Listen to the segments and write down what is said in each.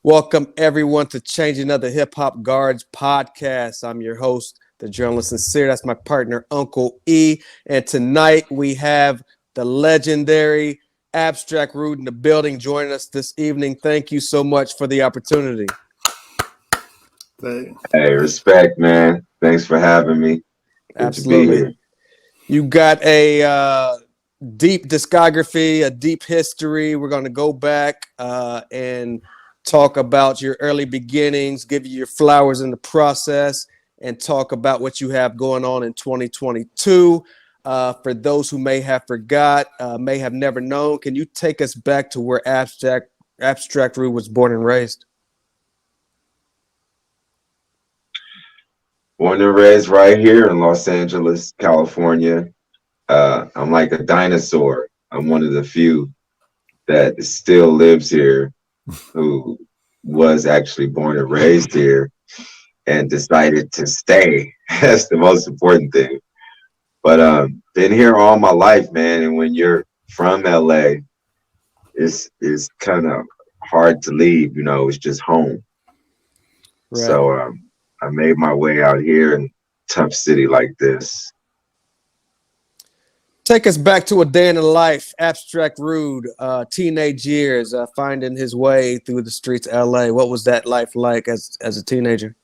Welcome everyone to Changing of the Hip Hop Guards podcast. I'm your host, the journalist Sincere. That's my partner, Uncle E. And tonight we have the legendary Abstract Rude in the building joining us this evening. Thank you so much for the opportunity. Hey, respect, man. Thanks for having me. Good to be Absolutely. here. You got a deep discography, a deep history. We're going to go back and talk about your early beginnings, give you your flowers in the process, and talk about what you have going on in 2022. For those who may have forgot, may have never known, can you take us back to where Abstract Rude was born and raised? Born and raised right here in Los Angeles, California. I'm like a dinosaur. I'm one of the few that still lives here who was actually born and raised here and decided to stay. That's the most important thing. But been here all my life, man. And when you're from LA, it's kind of hard to leave. It's just home. Right. So I made my way out here in a tough city like this. Take us back to a day in the life, Abstract Rude, teenage years, finding his way through the streets of LA. What was that life like as a teenager?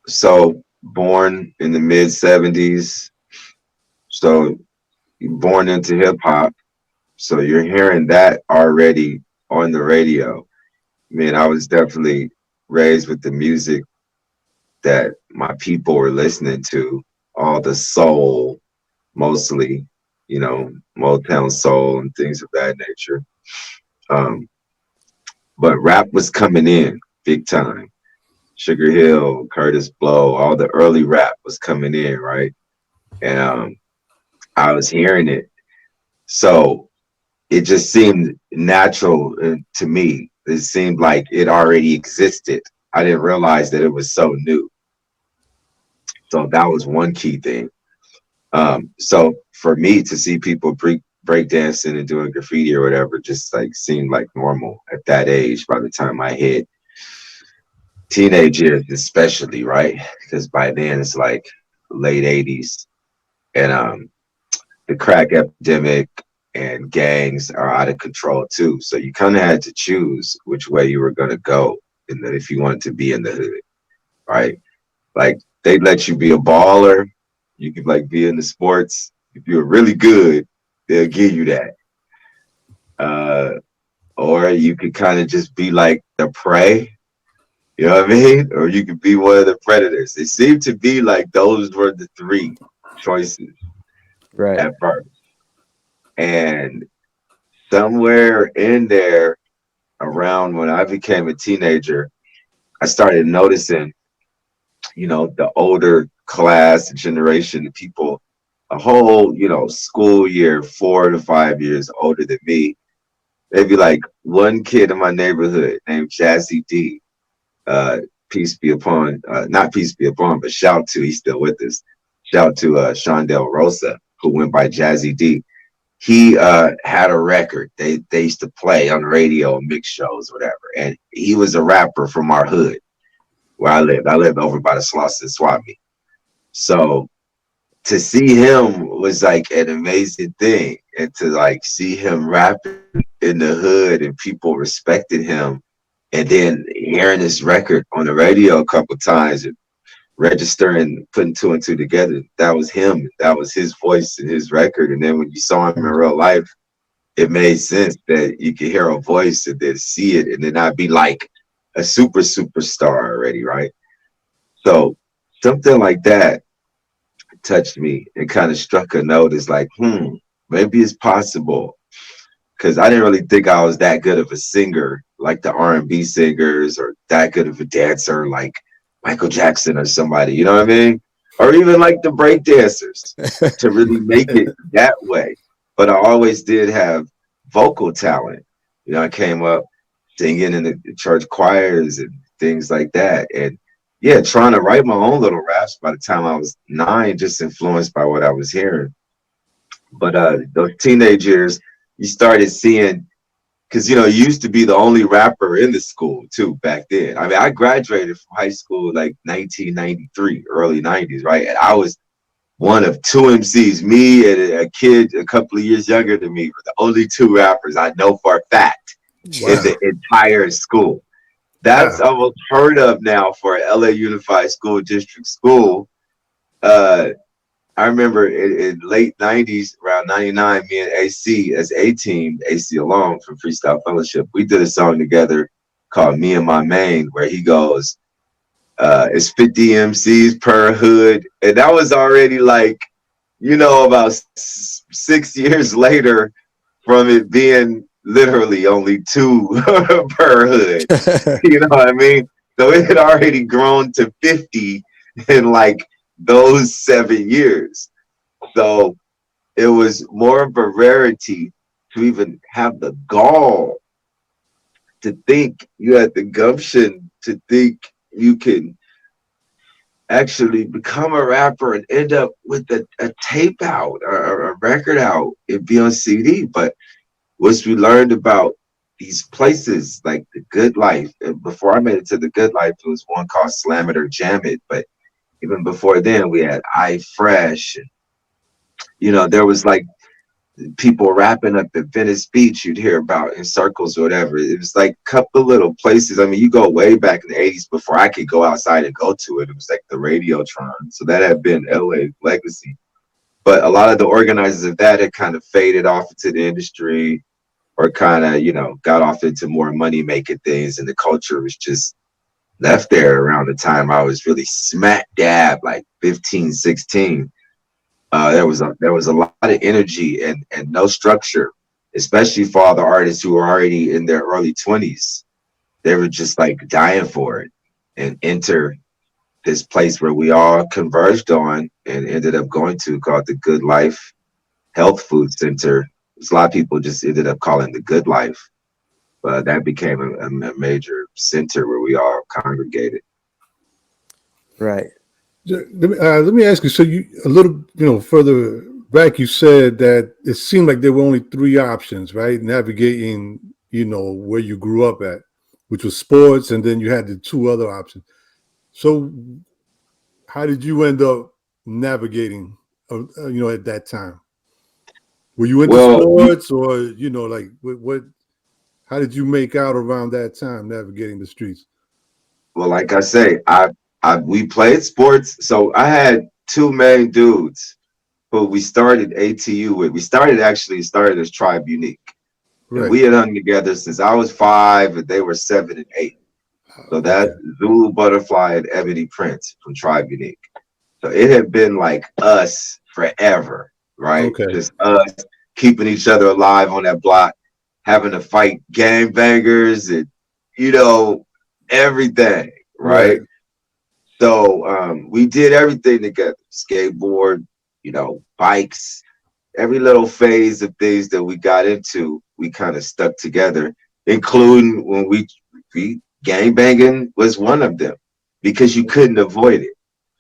So born in the mid 70s. So born into hip hop. So you're hearing that already on the radio. I mean, I was definitely raised with the music that my people were listening to, all the soul, mostly, Motown soul and things of that nature. Um, but rap was coming in big time. Sugar Hill, Curtis Blow, all the early rap was coming in, right? And I was hearing it. So it just seemed natural to me. It seemed like it already existed. I didn't realize that it was so new. So that was one key thing. So for me to see people break dancing and doing graffiti or whatever just like seemed like normal at that age by the time I hit teenage years, especially, right? Because by then it's like late 80s and the crack epidemic and gangs are out of control too. So you kind of had to choose which way you were going to go if you wanted to be in the hood, right? Like they'd let you be a baller. You could like be in the sports. If you're really good, they'll give you that. Or you could kind of just be like the prey, you know what I mean? Or you could be one of the predators. It seemed to be like those were the three choices Right. at first. And somewhere in there, around when I became a teenager, I started noticing, the older class generation, the people, a whole, school year, 4 to 5 years older than me. Maybe like one kid in my neighborhood named Jazzy D. Peace be upon, not peace be upon, but shout to, he's still with us. Shout to Shondell Rosa, who went by Jazzy D. He had a record. They used to play on the radio and mix shows, whatever. And he was a rapper from our hood where I lived. I lived over by the Slauson Swap Meet. So to see him was like an amazing thing. And to like see him rapping in the hood and people respected him. And then hearing this record on the radio a couple times and registering, putting two and two together, that was him. That was his voice and his record. And then when you saw him in real life, it made sense that you could hear a voice and then see it and then not be like a superstar already, right? So something like that touched me and kind of struck a note. It's like, maybe it's possible. Because I didn't really think I was that good of a singer like the R&B singers or that good of a dancer like Michael Jackson or somebody, you know what I mean? Or even like the break dancers to really make it that way. But I always did have vocal talent. I came up singing in the church choirs and things like that. And yeah, trying to write my own little raps by the time I was 9, just influenced by what I was hearing. But those teenage years, you started seeing because you used to be the only rapper in the school too back then. I mean, I graduated from high school like 1993, early 90s, right? And I was one of two MCs. Me and a kid a couple of years younger than me were the only two rappers I know for a fact in Wow. the entire school. That's Wow. almost heard of now for an LA Unified School District school. Uh, I remember in late 90s, around 99, me and AC as A Team, AC alone from Freestyle Fellowship, we did a song together called Me and My Main, where he goes, it's 50 MCs per hood. And that was already like, about 6 years later from it being literally only two per hood. You know what I mean? So it had already grown to 50 in like those 7 years. So it was more of a rarity to even have the gall to think you had the gumption to think you can actually become a rapper and end up with a tape out or a record out and be on CD. But once we learned about these places like the Good Life, and before I made it to the Good Life, it was one called Slam It or Jam It. But even before then, we had I Fresh. And, there was like people rapping up at Venice Beach you'd hear about in circles or whatever. It was like a couple little places. I mean, you go way back in the 80s before I could go outside and go to it. It was like the Radiotron. So that had been LA legacy. But a lot of the organizers of that had kind of faded off into the industry or kind of, got off into more money making things. And the culture was just left there around the time I was really smack dab, like 15, 16. There was a lot of energy and no structure, especially for all the artists who were already in their early 20s. They were just like dying for it and enter this place where we all converged on and ended up going to called the Good Life Health Food Center. A lot of people just ended up calling the Good Life, but that became a major center where we all congregated. Right. Let me ask you. So you a little, further back, you said that it seemed like there were only three options, right? Navigating, where you grew up at, which was sports, and then you had the two other options. So how did you end up navigating, at that time? Were you into Well, sports, or like what? How did you make out around that time navigating the streets? like I say, we played sports. So I had two main dudes who we started ATU with. We started as Tribe Unique. And Right. we had hung together since I was 5 and they were 7 and 8. So that Okay. Zulu Butterfly and Ebony Prince from Tribe Unique. So it had been like us forever, right? Okay. Just us keeping each other alive on that block, having to fight gangbangers and, you know, everything, Right. right? So we did everything together, skateboard, bikes, every little phase of things that we got into, we kind of stuck together, including when we gang banging was one of them because you couldn't avoid it.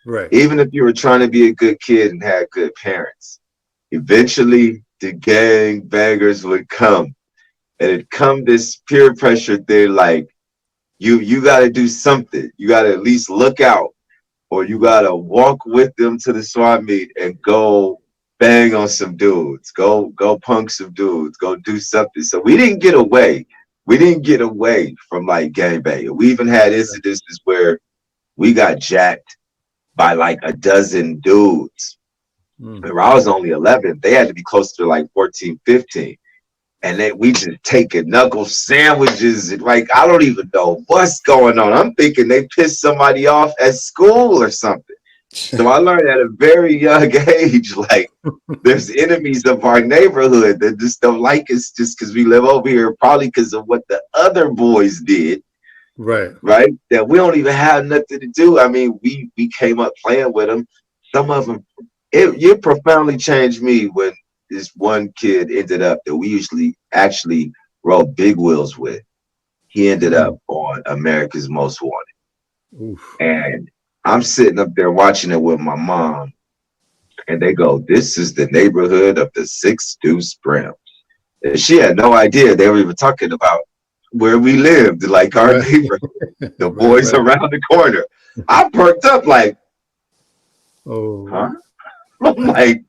Right. Even if you were trying to be a good kid and had good parents, eventually the gang bangers would come, and it come this peer pressure thing like you got to do something. You got to at least look out, or you gotta walk with them to the swap meet and go bang on some dudes, go punk some dudes, go do something. So we didn't get away. We didn't get away from like gangbanging. We even had incidences where we got jacked by like a dozen dudes. Mm. Remember, I was only 11. They had to be close to like 14, 15. And then we just taking knuckle sandwiches and like I don't even know what's going on. I'm thinking they pissed somebody off at school or something. So I learned at a very young age, like there's enemies of our neighborhood that just don't like us just because we live over here, probably because of what the other boys did, Right. right? That we don't even have nothing to do. I mean, we came up playing with them. Some of them, it profoundly changed me when this one kid ended up that we usually actually rode big wheels with. He ended up Mm. on America's Most Wanted. Oof. And I'm sitting up there watching it with my mom, and they go, "This is the neighborhood of the Six Deuce Brim." She had no idea they were even talking about where we lived, like our Right. neighbor, the Right. boys Right. around the corner. I perked up like, Oh. huh? I'm like,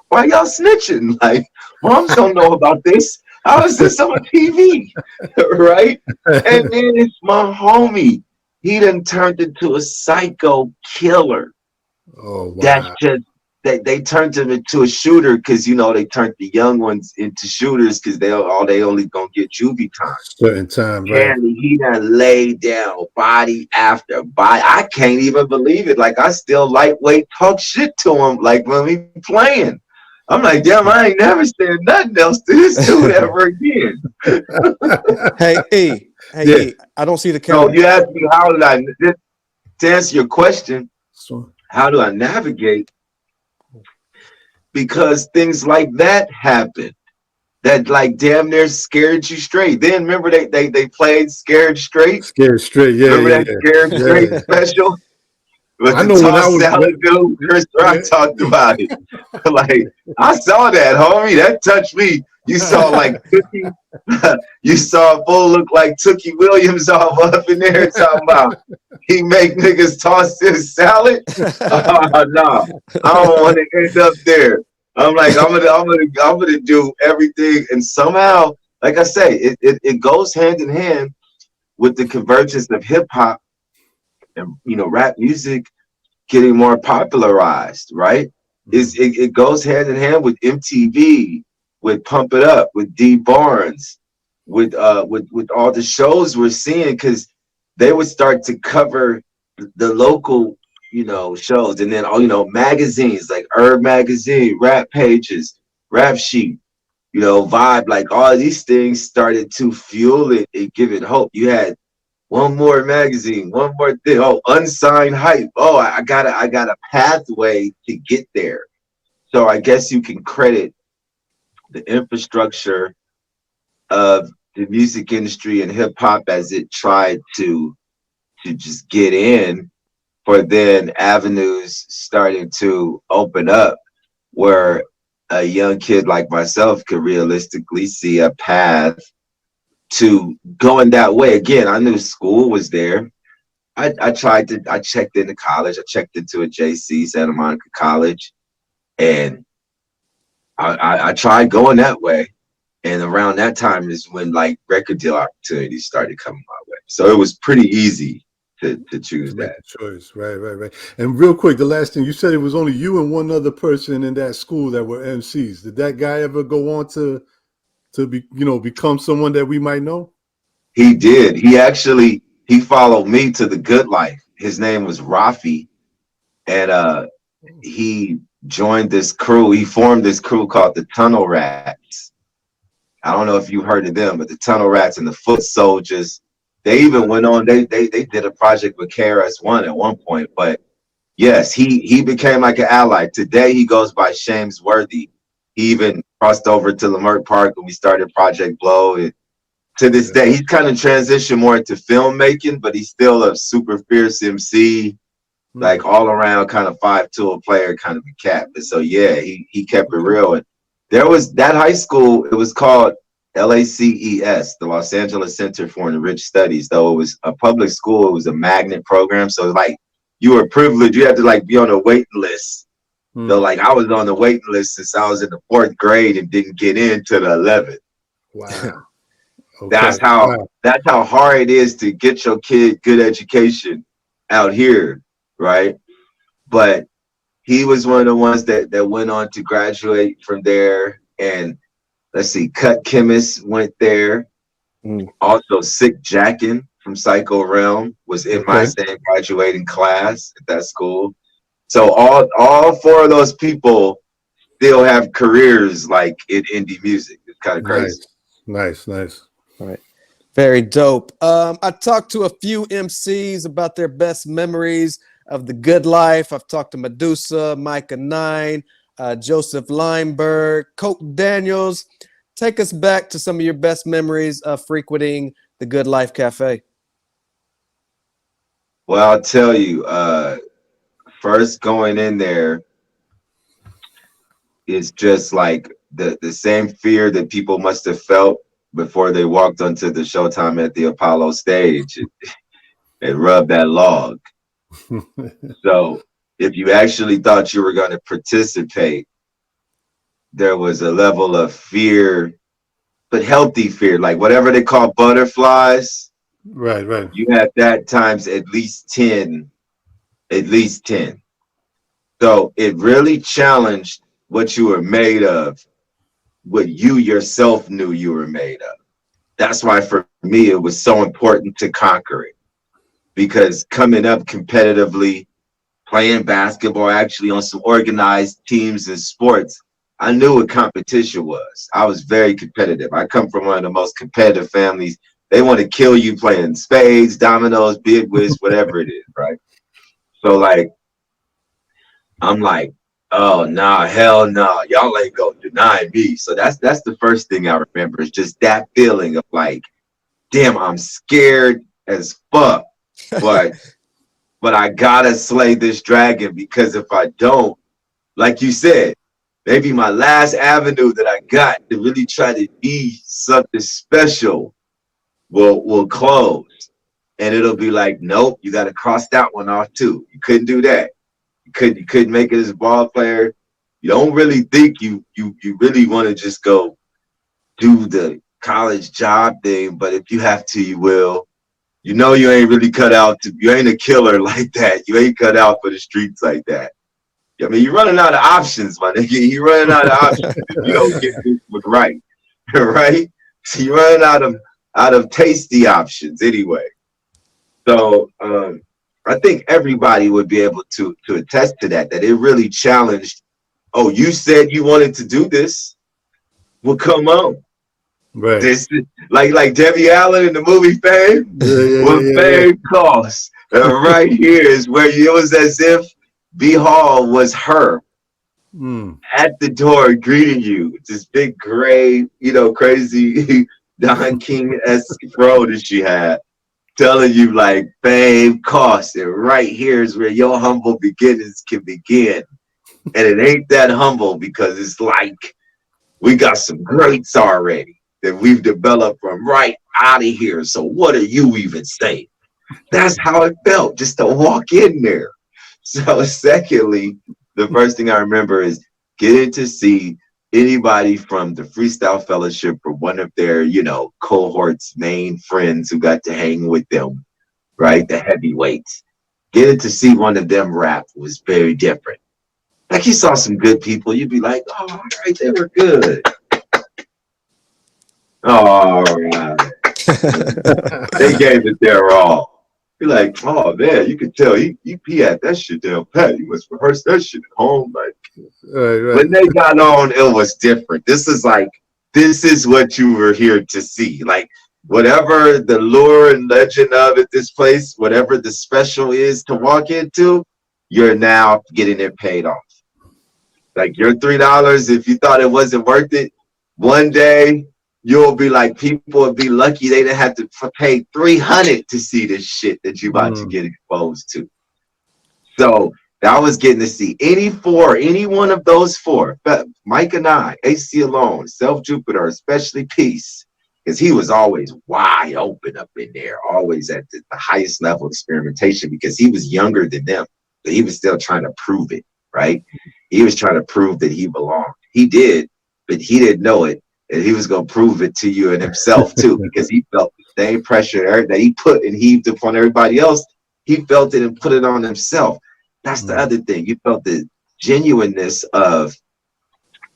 why y'all snitching? Like, moms don't know about this. How is this on TV? Right? And then it's my homie. He done turned into a psycho killer. Oh That's wow. just they turned him into a shooter because they turned the young ones into shooters because they only gonna get juvie time. Certain time, right? Apparently he done laid down body after body. I can't even believe it. Like I still lightweight talk shit to him like when we playing. I'm like, damn, I ain't never said nothing else to this dude ever again. Hey E, hey Yeah. E, I don't see the So camera. you asked me how did I to answer your question, So, how do I navigate? Because things like that happen. That like damn near scared you straight. Then remember they played Scared Straight? scared straight. Yeah, Remember yeah, that yeah. Scared Straight Yeah. special? With I the know when I tossed was salad dude, Chris Rock yeah. talked about it. Like I saw that, homie. That touched me. You saw like Tookie, you saw a fool look like Tookie Williams all up in there talking about he make niggas toss his salad. Oh no, I don't want to end up there. I'm like, I'm gonna do everything, and somehow, like I say, it goes hand in hand with the convergence of hip hop and rap music getting more popularized, right? It goes hand in hand with MTV, with Pump It Up, with D Barnes, with all the shows we're seeing, because they would start to cover the local, shows, and then magazines like Herb Magazine, Rap Pages, Rap Sheet, Vibe, like all these things started to fuel it and give it hope. You had one more magazine, one more thing. Oh, unsigned hype. Oh, I got a pathway to get there. So I guess you can credit the infrastructure of the music industry and hip hop as it tried to just get in, for then avenues starting to open up where a young kid like myself could realistically see a path to going that way. Again, I knew school was there. I checked into college. I checked into a JC, Santa Monica College, and I tried going that way. And around that time is when like record deal opportunities started coming my way. So it was pretty easy to choose To make that. the choice. Right, right, right. And real quick, the last thing you said, it was only you and one other person in that school that were MCs. Did that guy ever go on to be become someone that we might know? He did. He followed me to the good life. His name was Rafi, and he joined this crew. He formed this crew called the Tunnel Rats. I don't know if you heard of them, but the Tunnel Rats and the Foot Soldiers. They even went on. They did a project with KRS-One at one point. But yes, he became like an ally. Today he goes by Shames Worthy. He even crossed over to Leimert Park and we started Project Blow. And to this Okay. day, he's kind of transitioned more into filmmaking, but he's still a super fierce MC, Hmm. like all around kind of 5 tool player kind of a cat. But so yeah, he kept it Okay. real. And there was that high school, it was called LACES, the Los Angeles Center for Enriched Studies. Though it was a public school, it was a magnet program. So like you were privileged, you had to like be on a waiting list. So Hmm. like I was on the waiting list since I was in the 4th grade and didn't get into the 11th. Wow. Okay. That's how Wow. that's how hard it is to get your kid good education out here, right? But he was one of the ones that went on to graduate from there. And let's see, Cut Chemist went there. Mm. Also, Sick Jackin from Psycho Realm was in my Okay. same graduating class at that school. So all 4 of those people still have careers like in indie music. It's kind of crazy. Nice. Nice. Nice. All right. Very dope. I talked to a few MCs about their best memories of the good life. I've talked to Medusa, Micah Nine, Joseph Lineberg, Coke Daniels. Take us back to some of your best memories of frequenting the Good Life Cafe. Well, I'll tell you, first going in there is just like the same fear that people must have felt before they walked onto the Showtime at the Apollo stage and rubbed that log. So if you actually thought you were going to participate, there was a level of fear, but healthy fear, like whatever they call butterflies. Right, right. You had that times at least 10, at least 10. So it really challenged what you were made of, what you yourself knew you were made of. That's why for me it was so important to conquer it, because coming up competitively, playing basketball, actually on some organized teams and sports, I knew what competition was. I was very competitive. I come from one of the most competitive families. They want to kill you playing spades, dominoes, bid whist, whatever it is, right? So like, I'm like, oh nah, hell nah, y'all ain't gonna deny me. So that's the first thing I remember is just that feeling of like, damn, I'm scared as fuck, but I gotta slay this dragon, because if I don't, like you said, maybe my last avenue that I got to really try to be something special will close. And it'll be like, nope, you gotta cross that one off too. You couldn't do that. You couldn't make it as a ball player. You don't really think you really want to just go do the college job thing, but if you have to, you will. You know you ain't really cut out to, you ain't a killer like that. You ain't cut out for the streets like that. I mean, you're running out of options, my nigga. You're running out of options if you don't get this one right. Right? So you're running out of tasty options anyway. So I think everybody would be able to attest to that, that it really challenged, oh, you said you wanted to do this. Well, come on. Right. This like Debbie Allen in the movie Fame. Yeah, yeah, What yeah, yeah, fame costs. Right here is where it was as if B Hall was her yeah. Mm. at the door greeting you. This big gray, crazy Don King-esque fro that she had, telling you like fame costs. And right here is where your humble beginnings can begin. And it ain't that humble, because it's like we got some greats already that we've developed from right out of here. So what are you even saying? That's how it felt just to walk in there. So secondly, the first thing I remember is getting to see anybody from the Freestyle Fellowship or one of their, cohorts, main friends who got to hang with them, right? The heavyweights. Getting to see one of them rap was very different. Like you saw some good people, you'd be like, oh, all right, they were good. All right. They gave it their all. You're like, oh man, you could tell he had that shit down pat. He must rehearse that shit at home. Like Right, right. when they got on, it was different. This is what you were here to see. Like whatever the lure and legend of it, this place, whatever the special is to walk into, you're now getting it paid off. Like your $3, if you thought it wasn't worth it, one day you'll be like, people will be lucky they didn't have to pay 300 to see this shit that you about to Mm. get exposed to. So that was getting to see any one of those four, Mike and I, AC Alone, Self Jupiter, especially Peace, because he was always wide open up in there, always at the highest level of experimentation, because he was younger than them, but he was still trying to prove it, right? He was trying to prove that he belonged. He did, but he didn't know it. And he was going to prove it to you and himself too, because he felt the same pressure that he put and heaved upon everybody else. He felt it and put it on himself. That's the other thing. You felt the genuineness of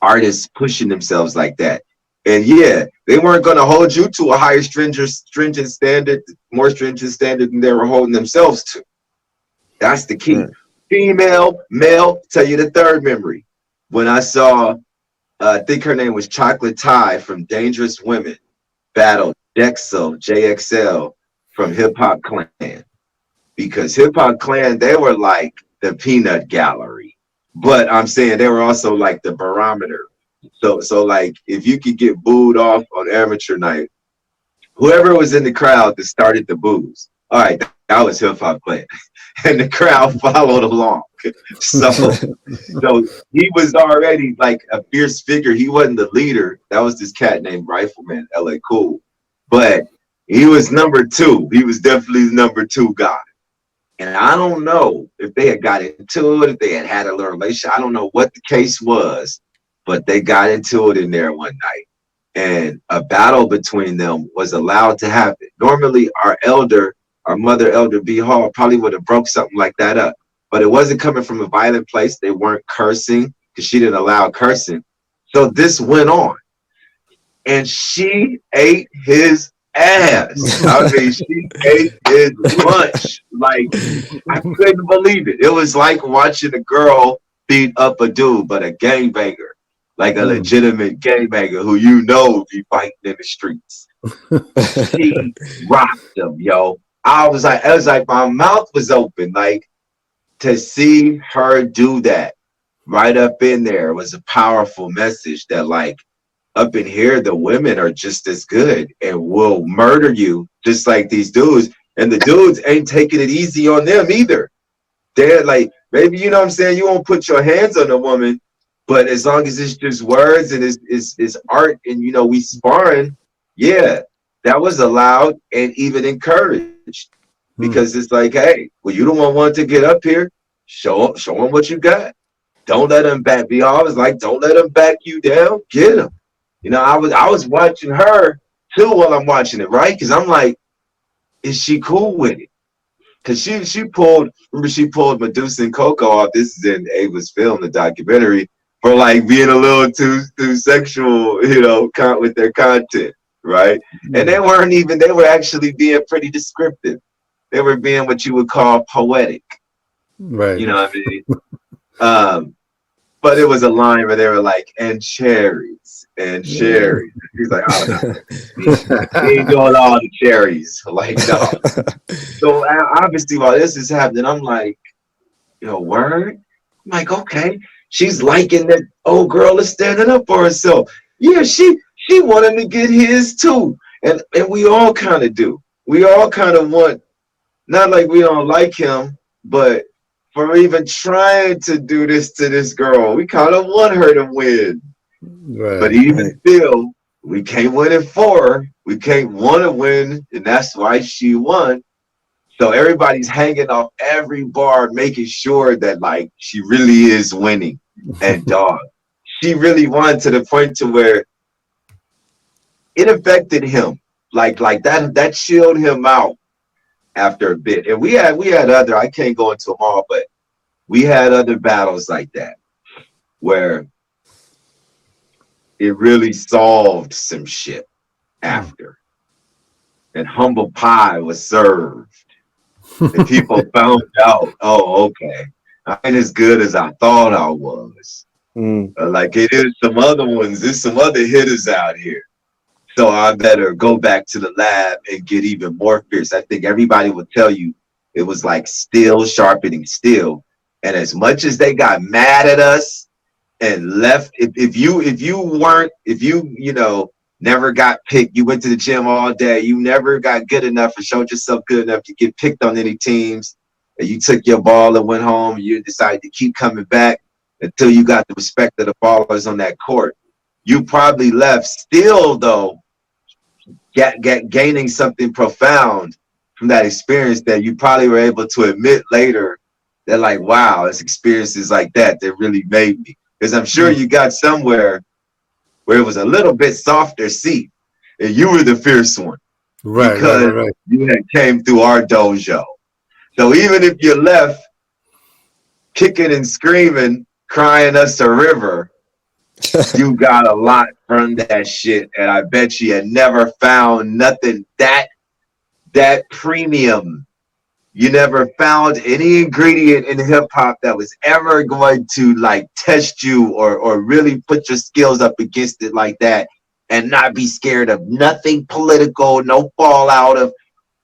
artists pushing themselves like that. And yeah, they weren't going to hold you to a higher stringent standard, more stringent standard than they were holding themselves to. That's the key. Right. Female, male, tell you the third memory. When I saw, I think her name was Chocolate Tie from Dangerous Women, battle Dexel, JXL from Hip Hop Clan. Because Hip Hop Clan, they were like the peanut gallery. But I'm saying they were also like the barometer. So like if you could get booed off on amateur night, whoever was in the crowd that started the boos, all right, That was hip hop playing, and the crowd followed along. So he was already like a fierce figure. He wasn't the leader. That was this cat named Rifleman, LA Cool. But he was number two. He was definitely the number two guy. And I don't know if they had got into it, if they had had a little relationship. I don't know what the case was, but they got into it in there one night. And a battle between them was allowed to happen. Normally, our mother elder B Hall probably would have broke something like that up. But it wasn't coming from a violent place. They weren't cursing because she didn't allow cursing. So this went on. And she ate his ass. I mean, she ate his lunch. Like, I couldn't believe it. It was like watching a girl beat up a dude, but a gangbanger, like a legitimate gangbanger who be fighting in the streets. She rocked him, yo. I was like, my mouth was open. Like, to see her do that right up in there was a powerful message that, like, up in here, the women are just as good and will murder you just like these dudes. And the dudes ain't taking it easy on them either. They're like, maybe, you know what I'm saying? You won't put your hands on a woman, but as long as it's just words and it's art and, we sparring, yeah, that was allowed and even encouraged because it's like, hey, well, you don't want to get up here. Show them what you got. Don't let them back. Be always like, don't let them back you down. Get them. I was watching her too while I'm watching it, right? Because I'm like, is she cool with it? Because she pulled Medusa and Coco off. This is in Ava's film, the documentary, for like being a little too sexual, with their content, right? And they were actually being pretty descriptive. They were being what you would call poetic. Right. You know what I mean? But it was a line where they were like, and cherries. He's like, oh, no. He ain't doing all the cherries. Like, no. So obviously while this is happening, I'm like, word? I'm like, okay. She's liking that old girl is standing up for herself. Yeah, she wanted to get his too. And we all kind of do. We all kind of want, not like we don't like him, but for even trying to do this to this girl, we kind of want her to win. Right. But even still, we can't win it for her. We can't want to win, and that's why she won. So everybody's hanging off every bar, making sure that like she really is winning. And dog, she really won to the point to where it affected him. Like that chilled him out after a bit. And we had other, I can't go into them all, but we had other battles like that where it really solved some shit after. And humble pie was served. And people found out, oh, okay, I ain't as good as I thought I was. Like it is some other ones, there's some other hitters out here. So I better go back to the lab and get even more fierce. I think everybody would tell you it was like steel sharpening steel. And as much as they got mad at us and left, if you never got picked, you went to the gym all day, you never got good enough or showed yourself good enough to get picked on any teams, and you took your ball and went home, you decided to keep coming back until you got the respect of the ballers on that court. You probably left still, though, gaining something profound from that experience that you probably were able to admit later that, like, wow, it's experiences like that really made me. Because I'm sure you got somewhere where it was a little bit softer seat and you were the fierce one. Right. Because you had came through our dojo. So even if you left kicking and screaming, crying us a river, you got a lot from that shit, and I bet you had never found nothing that premium. You never found any ingredient in hip hop that was ever going to like test you or really put your skills up against it like that, and not be scared of nothing political, no fallout of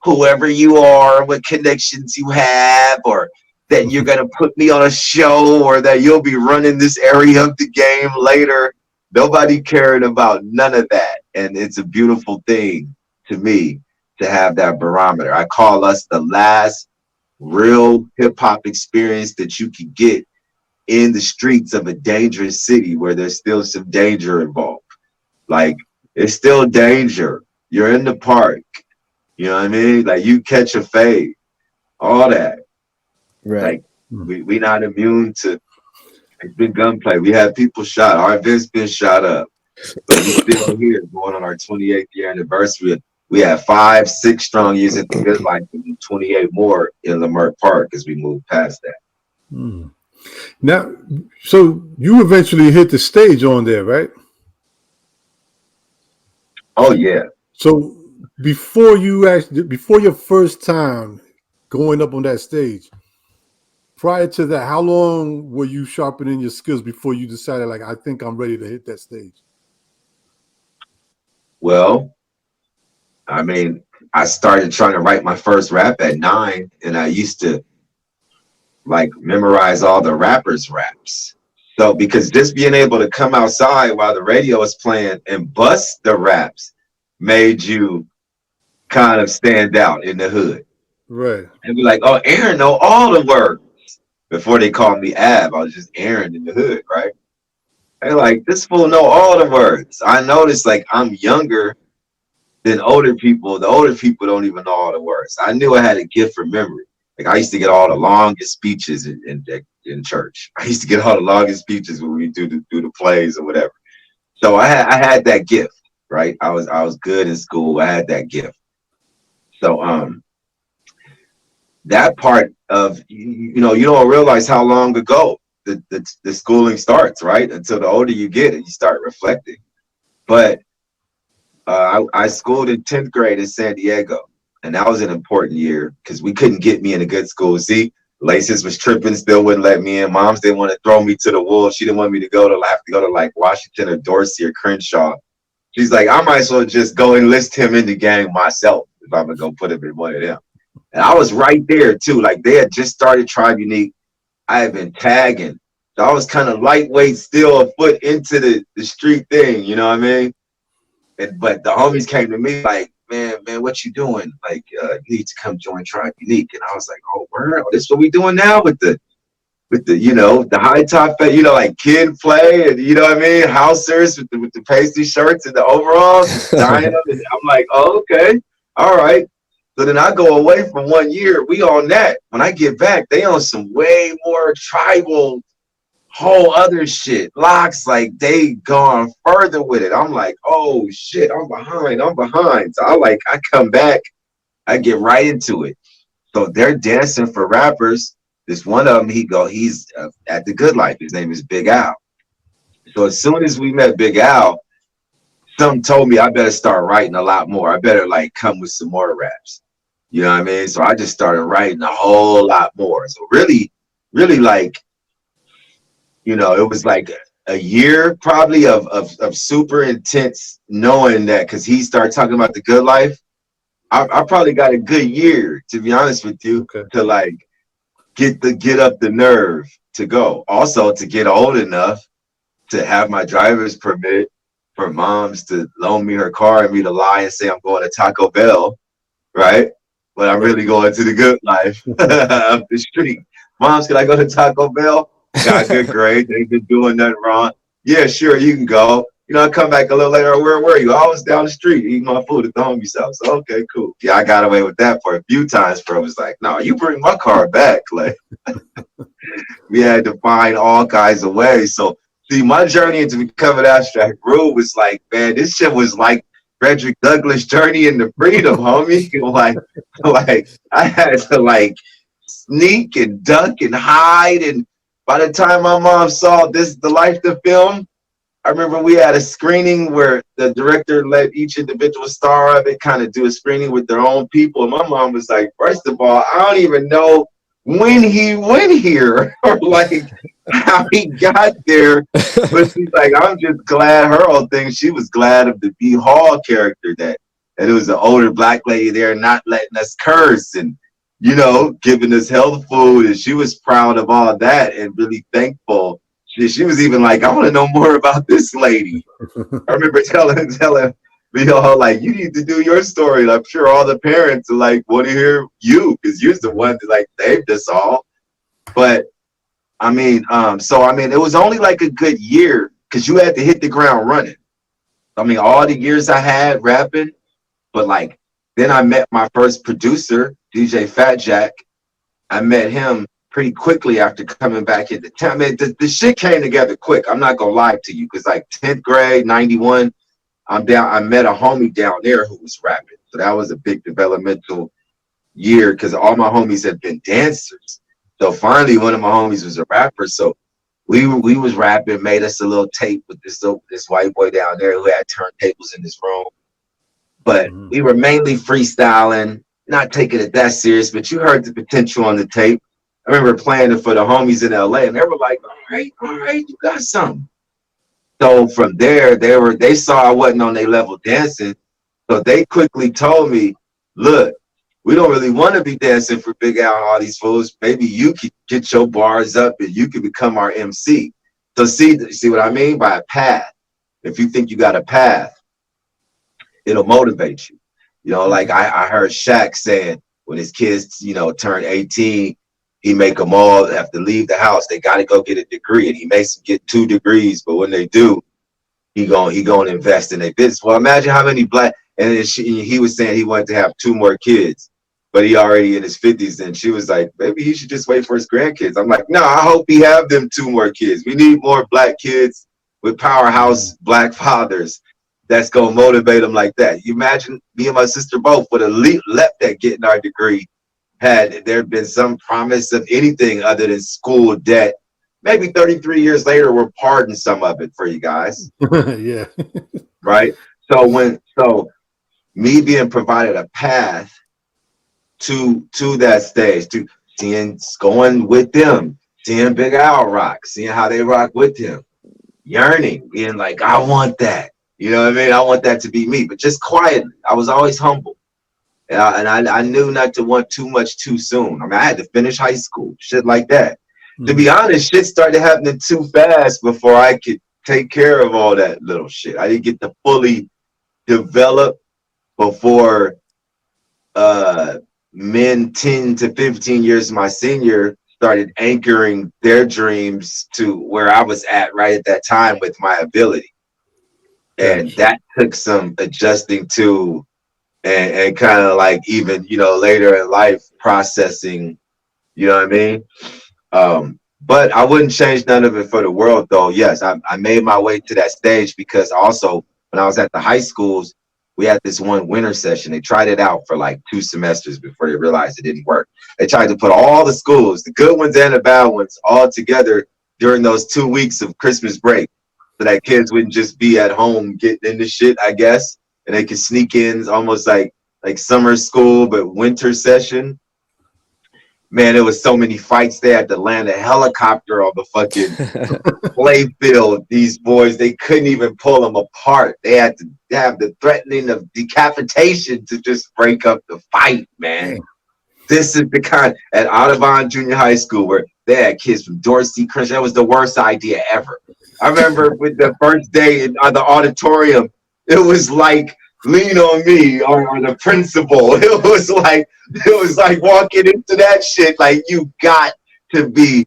whoever you are, what connections you have, or that you're going to put me on a show, or that you'll be running this area of the game later. Nobody cared about none of that. And it's a beautiful thing to me to have that barometer. I call us the last real hip hop experience that you could get in the streets of a dangerous city where there's still some danger involved. Like, it's still danger. You're in the park. You know what I mean? Like, you catch a fade, all that. Right. Like, we not immune to, it's been gunplay. We had people shot. Our event's been shot up. But we still here going on our 28th year anniversary. We had 5, 6 strong years at the Good Life and 28 more in Leimert Park as we move past that. Mm. Now, so you eventually hit the stage on there, right? Oh yeah. So before your first time going up on that stage, prior to that, how long were you sharpening your skills before you decided, like, I think I'm ready to hit that stage? Well, I mean, I started trying to write my first rap at 9, and I used to like memorize all the rappers' raps. So because just being able to come outside while the radio is playing and bust the raps made you kind of stand out in the hood. Right. And be like, oh, Aaron know all the words. Before they called me Ab, I was just Aaron in the hood, right? And like, this fool know all the words. I noticed like I'm younger than older people. The older people don't even know all the words. I knew I had a gift for memory. Like, I used to get all the longest speeches in church. I used to get all the longest speeches when we do the plays or whatever. So I had that gift, right? I was good in school. I had that gift. So that part of, you know, you don't realize how long ago the schooling starts, right? Until the older you get and you start reflecting. But I schooled in 10th grade in San Diego, and that was an important year because we couldn't get me in a good school. See, Laces was tripping, still wouldn't let me in. Moms didn't want to throw me to the wolves. She didn't want me to have to go to like Washington or Dorsey or Crenshaw. She's like, I might as well just go enlist him in the gang myself if I'm gonna go put him in one of them. And I was right there too. Like, they had just started Tribe Unique. I had been tagging. So I was kind of lightweight, still a foot into the street thing, you know what I mean? But the homies came to me like, man, what you doing? Like, you need to come join Tribe Unique. And I was like, oh, word, this is what we doing now with the, you know, the high top, you know, like Kid Play, and you know what I mean? Housers with the pasty shirts and the overalls, just dying them. And I'm like, oh, okay, all right. So then I go away for 1 year. We on that. When I get back, they on some way more tribal, whole other shit. Locks, like, they gone further with it. I'm like, oh shit, I'm behind. So I come back, I get right into it. So they're dancing for rappers. This one of them, he's at the Good Life. His name is Big Al. So as soon as we met Big Al, something told me I better start writing a lot more. I better like come with some more raps. You know what I mean? So I just started writing a whole lot more. So really, like, you know, it was like a year probably of super intense knowing that, because he started talking about the Good Life. I probably got a good year, to be honest with you, to like get up the nerve to go. Also to get old enough to have my driver's permit, for moms to loan me her car and me to lie and say I'm going to Taco Bell, right? But I'm really going to the Good Life up the street. Moms, can I go to Taco Bell? Got good grades. Ain't been doing nothing wrong. Yeah, sure, you can go. You know, I come back a little later. Where were you? I was down the street eating my food at the homie's house. Okay, cool. Yeah, I got away with that for a few times. Bro was like, no, you bring my car back. Like, we had to find all kinds of ways. So, see, my journey into becoming abstract rude was like, man, this shit was like Frederick Douglass' journey into freedom, homie. like I had to like sneak and duck and hide. And by the time my mom saw The Life, the film, I remember we had a screening where the director let each individual star of it kind of do a screening with their own people. And my mom was like, first of all, I don't even know when he went here or like how he got there. But she's like, I'm just glad, her whole thing, she was glad of the B. Hall character, that it was an older black lady there not letting us curse and, you know, giving us health food. And she was proud of all that and really thankful. She was even like, I want to know more about this lady. I remember telling You know, like you need to do your story. And I'm sure all the parents are like want to hear you because you're the one that like saved us all. But I mean, so I mean, it was only like a good year because you had to hit the ground running. I mean, all the years I had rapping, but like then I met my first producer, DJ Fat Jack. I met him pretty quickly after coming back into town. I mean, the shit came together quick. I'm not gonna lie to you, because like 10th grade, 91, I'm down. I met a homie down there who was rapping. So that was a big developmental year because all my homies had been dancers. So finally one of my homies was a rapper. So we was rapping, made us a little tape with this white boy down there who had turntables in his room. But Mhm. we were mainly freestyling, not taking it that serious, but you heard the potential on the tape. I remember playing it for the homies in LA and they were like, all right, you got something. So from there, they saw I wasn't on their level dancing. So they quickly told me, look, we don't really want to be dancing for Big Al and all these fools. Maybe you could get your bars up and you could become our MC. So see what I mean by a path. If you think you got a path, it'll motivate you. You know, like Okay. I heard Shaq saying when his kids, you know, turn 18, he make them all have to leave the house. They got to go get a degree, and he makes them get 2 degrees. But when they do, he gonna invest in a business. Well, imagine how many black and then he was saying he wanted to have 2 more kids, but he already in his 50s. And she was like, maybe he should just wait for his grandkids. I'm like, no, I hope he have them 2 more kids. We need more black kids with Mhm. powerhouse black fathers that's gonna motivate them like that. You imagine me and my sister both would have left at getting our degree had there been some promise of anything other than school debt. Maybe 33 years later, we're pardoning some of it for you guys, Yeah. right? So me being provided a path to that stage, to seeing going with them, seeing Big Al rock, seeing how they rock with him, yearning, being like, I want that. You know what I mean? I want that to be me, but just quietly. I was always humble. And I knew not to want too much too soon. I mean, I had to finish high school, shit like that. To be Mhm. honest, shit started happening too fast before I could take care of all that little shit. I didn't get to fully develop before uh men 10 to 15 years my senior started anchoring their dreams to where I was at right at that time with my ability. And Gotcha. that took some adjusting to and kind of like even, you know, later in life processing, you know what I mean? But I wouldn't change none of it for the world, though. Yes, I made my way to that stage because also when I was at the high schools, we had this one winter session. They tried it out for like 2 semesters before they realized it didn't work. They tried to put all the schools, the good ones and the bad ones, all together during those 2 weeks of Christmas break so that kids wouldn't just be at home getting into shit, I guess, and they could sneak in almost like summer school, but winter session. Man, there was so many fights. They had to land a helicopter on the fucking play field. These boys, they couldn't even pull them apart. They had to have the threatening of decapitation to just break up the fight, man. Dang. This is the kind at Audubon Junior High School where they had kids from Dorsey, Crenshaw. That was the worst idea ever. I remember with the first day in the auditorium, it was like lean on me or the principal. It was like walking into that shit. Like you got to be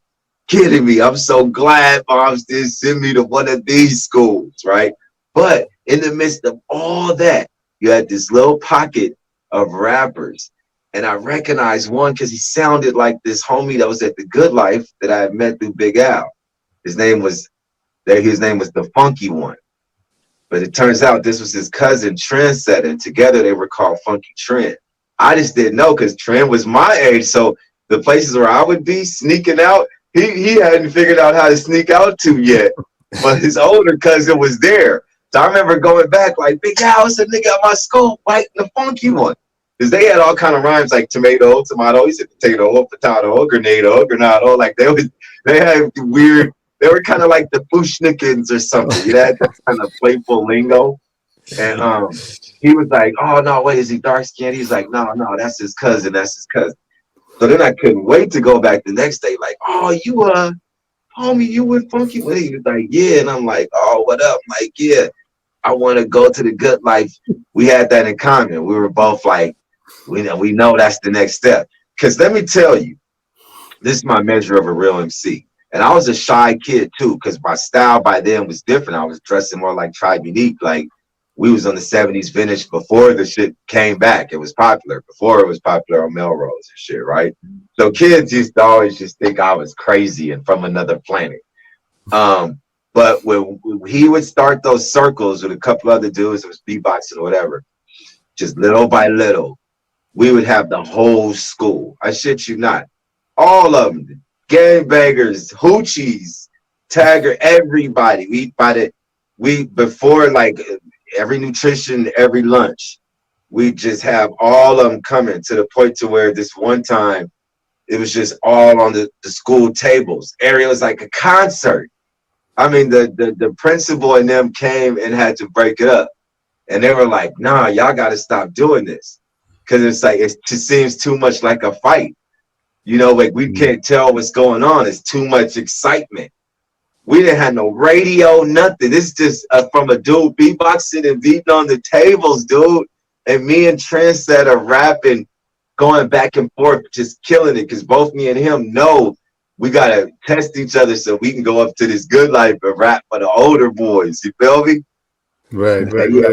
kidding me. I'm so glad moms did send me to one of these schools, right? But in the midst of all that, you had this little pocket of rappers. And I recognized one because he sounded like this homie that was at the Good Life that I had met through Big Al. His name was the Funky One. But it turns out this was his cousin Trendsetter, and together they were called Funky Trend. I just didn't know because Trend was my age, so the places where I would be sneaking out, he hadn't figured out how to sneak out to yet. But his older cousin was there. So I remember going back like, Big Al, it's a nigga at my school fighting the Funky One. Because they had all kind of rhymes like tomato, he said potato, grenado. Like they had weird, they were kind of like the Bushnickens or something. You know, that kind of playful lingo. And he was like, oh no, wait, is he dark skinned? He's like, no, that's his cousin. That's his cousin. So then I couldn't wait to go back the next day, like, oh, you homie, you with Funky? He was like, yeah. And I'm like, oh, what up? I'm like, yeah. I want to go to the good life. We had that in common. We were both like, we know that's the next step. Because let me tell you, this is my measure of a real MC. And I was a shy kid too, because my style by then was different. I was dressing more like Tribe Unique. Like we was on the 70s vintage before the shit came back. It was popular before it was popular on Melrose and shit, right? So kids used to always just think I was crazy and from another planet. But when he would start those circles with a couple other dudes, it was beatboxing or whatever, just little by little, we would have the whole school. I shit you not. All of them, gangbangers, hoochies, tagger, everybody. We before like every nutrition, every lunch, we just have all of them coming to the point to where this one time it was just all on the school tables. Area was like a concert. I mean, the principal and them came and had to break it up. And they were like, nah, y'all got to stop doing this. Because it's like, it just seems too much like a fight. You know, like we can't tell what's going on. It's too much excitement. We didn't have no radio, nothing. This is just from a dude beatboxing and beating on the tables, dude. And me and Trendsetter rapping, going back and forth, just killing it. Because both me and him know we got to test each other so we can go up to this good life and rap for the older boys. You feel me? Right.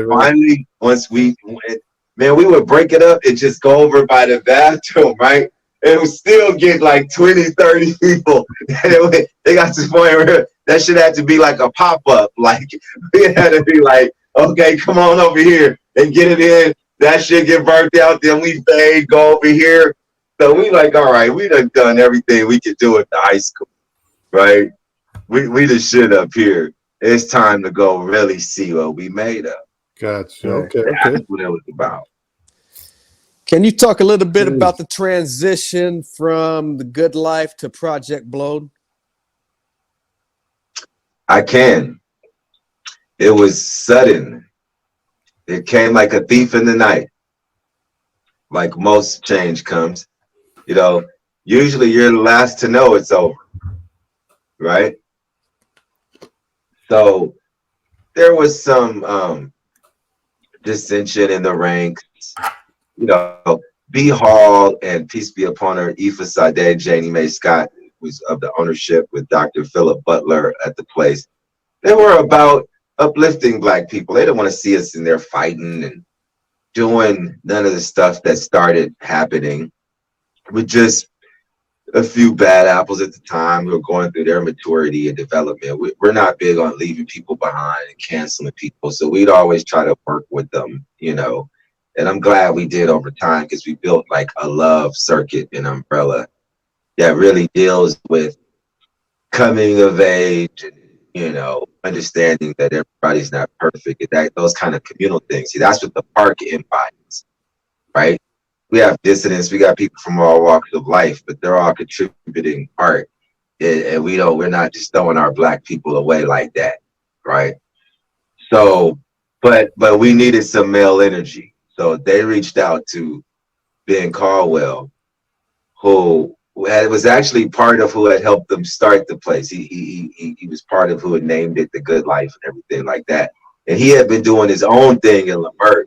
Finally, once man, we would break it up and just go over by the bathroom, right? And it would still get like 20, 30 people. And they got to the point where that shit had to be like a pop-up. Like, it had to be like, okay, come on over here and get it in. That shit get burnt out, then we fade, go over here. So we like, all right, we done everything we could do at the high school, right? We the shit up here. It's time to go really see what we made of. Gotcha. Okay. That's what it was about. Can you talk a little bit about the transition from The Good Life to Project Blowed? I can. It was sudden. It came like a thief in the night. Like most change comes. You know, usually you're the last to know it's over. Right? So there was some dissension in the ranks. You know, B. Hall and peace be upon her, Aoife Sade, Janie Mae Scott, was of the ownership with Dr. Philip Butler at the place. They were about uplifting Black people. They didn't want to see us in there fighting and doing none of the stuff that started happening. With just a few bad apples at the time. We were going through their maturity and development. We're not big on leaving people behind and canceling people. So we'd always try to work with them, you know. And I'm glad we did over time because we built like a love circuit and umbrella that really deals with coming of age and, you know, understanding that everybody's not perfect. And those kind of communal things. See, that's what the park embodies, right? We have dissidents, we got people from all walks of life, but they're all contributing art. And we're not just throwing our Black people away like that, right? So, but we needed some male energy. So they reached out to Ben Caldwell, who was actually part of who had helped them start the place. He was part of who had named it The Good Life and everything like that. And he had been doing his own thing in Lamert.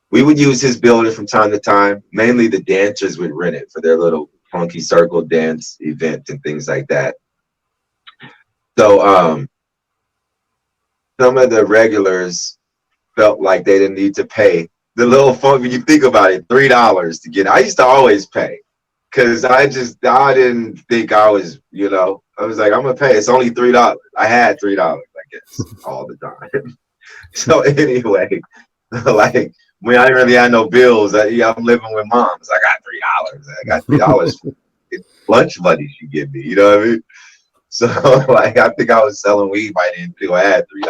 We would use his building from time to time. Mainly the dancers would rent it for their little funky circle dance event and things like that. So some of the regulars felt like they didn't need to pay the little fun. When you think about it, $3 to get. I used to always pay because I didn't think I was, you know, I was like, I'm gonna pay. It's only $3. I had $3, I guess, all the time. So anyway, like when I didn't really have no bills, I'm living with moms. I got $3. I got $3 for lunch money she give me. You know what I mean? So like I think I was selling weed by then too. I had $3.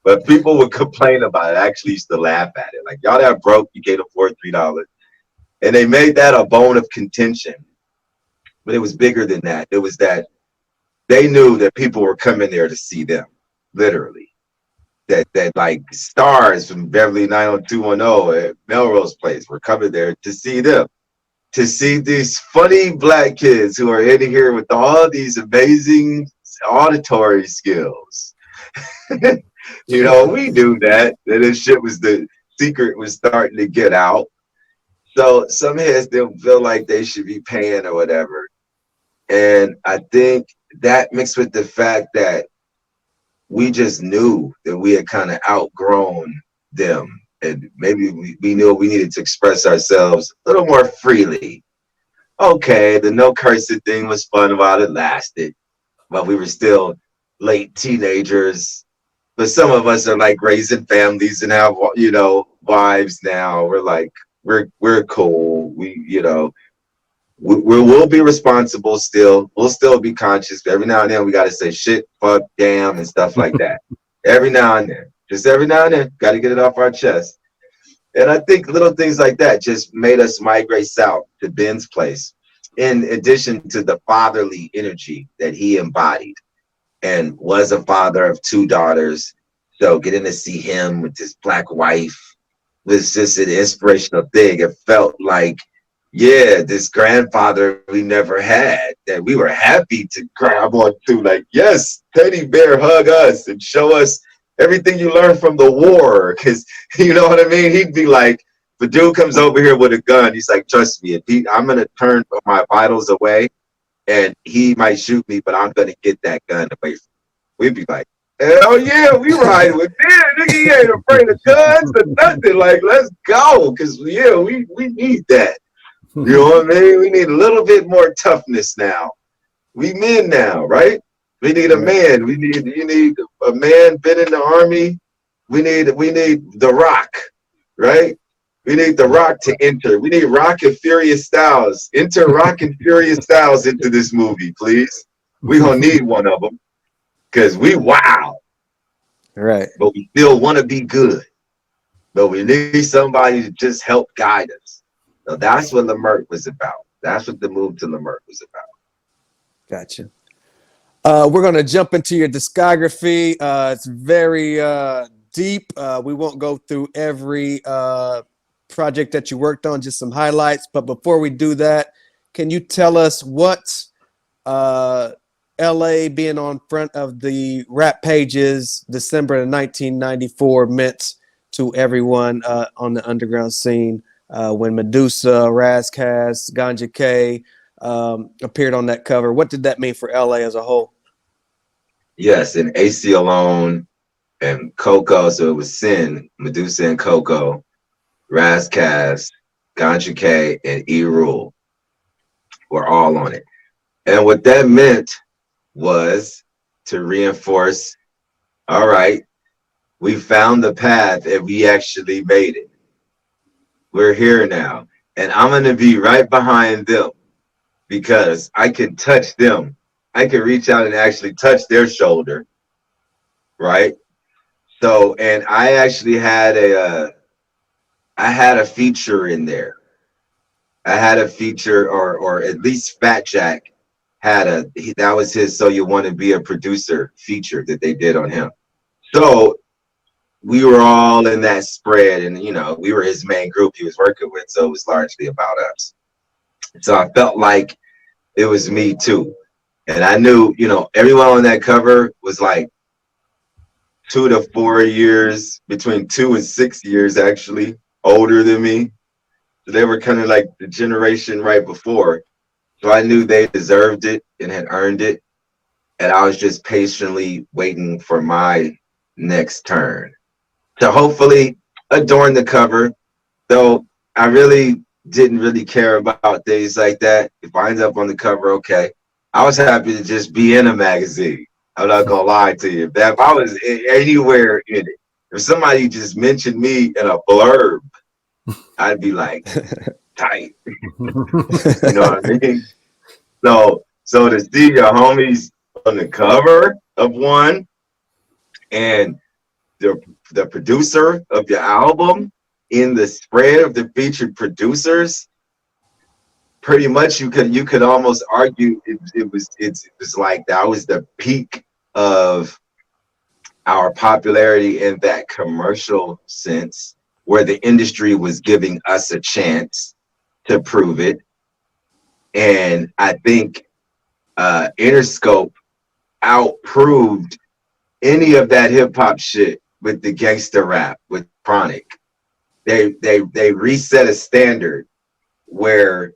But people would complain about it. I actually used to laugh at it. Like, y'all that broke, you can't afford $3. And they made that a bone of contention. But it was bigger than that. It was that they knew that people were coming there to see them, literally. That like stars from Beverly 90210 at Melrose Place were coming there to see them. To see these funny Black kids who are in here with all these amazing auditory skills. We knew that this shit was the secret was starting to get out. So some heads didn't feel like they should be paying or whatever. And I think that mixed with the fact that we just knew that we had kind of outgrown them. And maybe we knew we needed to express ourselves a little more freely. Okay, the no cursing thing was fun while it lasted, but we were still late teenagers. But some of us are like raising families and have wives now. We're like we're cool. We'll be responsible still. We'll still be conscious. But every now and then we got to say shit, fuck, damn, and stuff like that. Every now and then, just every now and then, got to get it off our chest. And I think little things like that just made us migrate south to Ben's place, in addition to the fatherly energy that he embodied and was a father of two daughters. So getting to see him with his black wife was just an inspirational thing. It felt like, yeah, this grandfather we never had that we were happy to grab onto. Like, yes, teddy bear, hug us and show us everything you learned from the war. Because you know what I mean? He'd be like, if a dude comes over here with a gun, he's like, trust me, I'm going to turn my vitals away and he might shoot me, but I'm going to get that gun away from him. We'd be like, hell yeah, we ride with him. Nigga, he ain't afraid of guns or nothing. Like, let's go. Because, yeah, we need that. You know what I mean? We need a little bit more toughness now. We men now, right? We need a man. You need a man been in the army. We need The Rock, right? We need The Rock to enter. We need Rock and Furious Styles. Enter Rock and Furious Styles into this movie, please. We gonna need one of them because we wow, Right. but we still want to be good. But we need somebody to just help guide us. So that's what Lemerck was about. That's what the move to Lemerck was about. Gotcha. We're going to jump into your discography. It's very deep. We won't go through every project that you worked on, just some highlights. But before we do that, can you tell us what LA being on front of the rap pages December of 1994 meant to everyone on the underground scene? When Medusa, Razcast, Ganja K appeared on that cover. What did that mean for LA as a whole? Yes, and AC Alone and Coco, so it was Sin, Medusa and Coco, Razcast, Ganja K, and E-Rule were all on it. And what that meant was to reinforce, all right, we found the path and we actually made it. We're here now. And I'm going to be right behind them because I can touch them. I can reach out and actually touch their shoulder. Right? So, and I actually had a feature in there. I had a feature, or at least Fat Jack had that was his So You Want to Be a Producer feature that they did on him. So we were all in that spread, and we were his main group he was working with, so it was largely about us. So I felt like it was me too, and I knew everyone on that cover was like 2 to 4 years, between 2 and 6 years actually older than me. So they were kind of like the generation right before, so I knew they deserved it and had earned it, and I was just patiently waiting for my next turn to hopefully adorn the cover, though I really didn't really care about things like that. If I end up on the cover, okay. I was happy to just be in a magazine. I'm not gonna lie to you. If I was anywhere in it, if somebody just mentioned me in a blurb, I'd be like, tight. You know what I mean? So to see your homies on the cover of one and the producer of your album in the spread of the featured producers, pretty much you could almost argue it was like that was the peak of our popularity in that commercial sense, where the industry was giving us a chance to prove it. And I think Interscope outproved any of that hip hop shit with the gangster rap with Chronic. They reset a standard where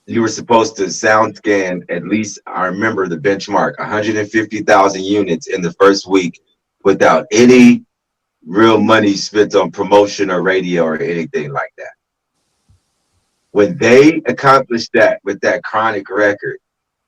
you were supposed to sound scan at least, I remember the benchmark, 150,000 units in the first week without any real money spent on promotion or radio or anything like that. When they accomplished that with that Chronic record,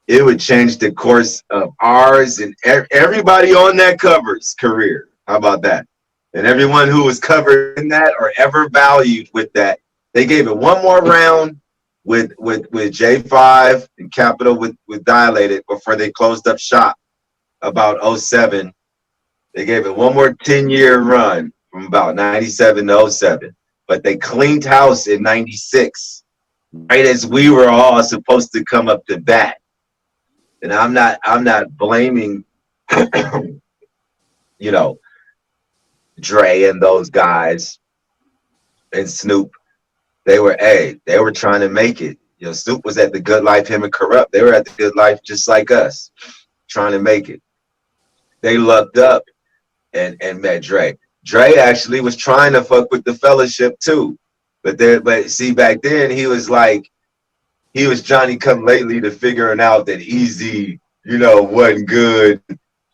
it would change the course of ours and everybody on that cover's career. How about that? And everyone who was covered in that or ever valued with that, they gave it one more round with J5 and Capital with Dilated before they closed up shop about '07. They gave it one more 10-year run from about 97 to '07. But they cleaned house in 96, right as we were all supposed to come up to bat. And I'm not blaming, you know, Dre and those guys and Snoop. They were trying to make it. You know, Snoop was at the Good Life, him and Corrupt. They were at the Good Life just like us, trying to make it. They lucked up and met Dre. Dre actually was trying to fuck with the Fellowship too. But see, back then he was Johnny come lately to figuring out that Easy, wasn't good.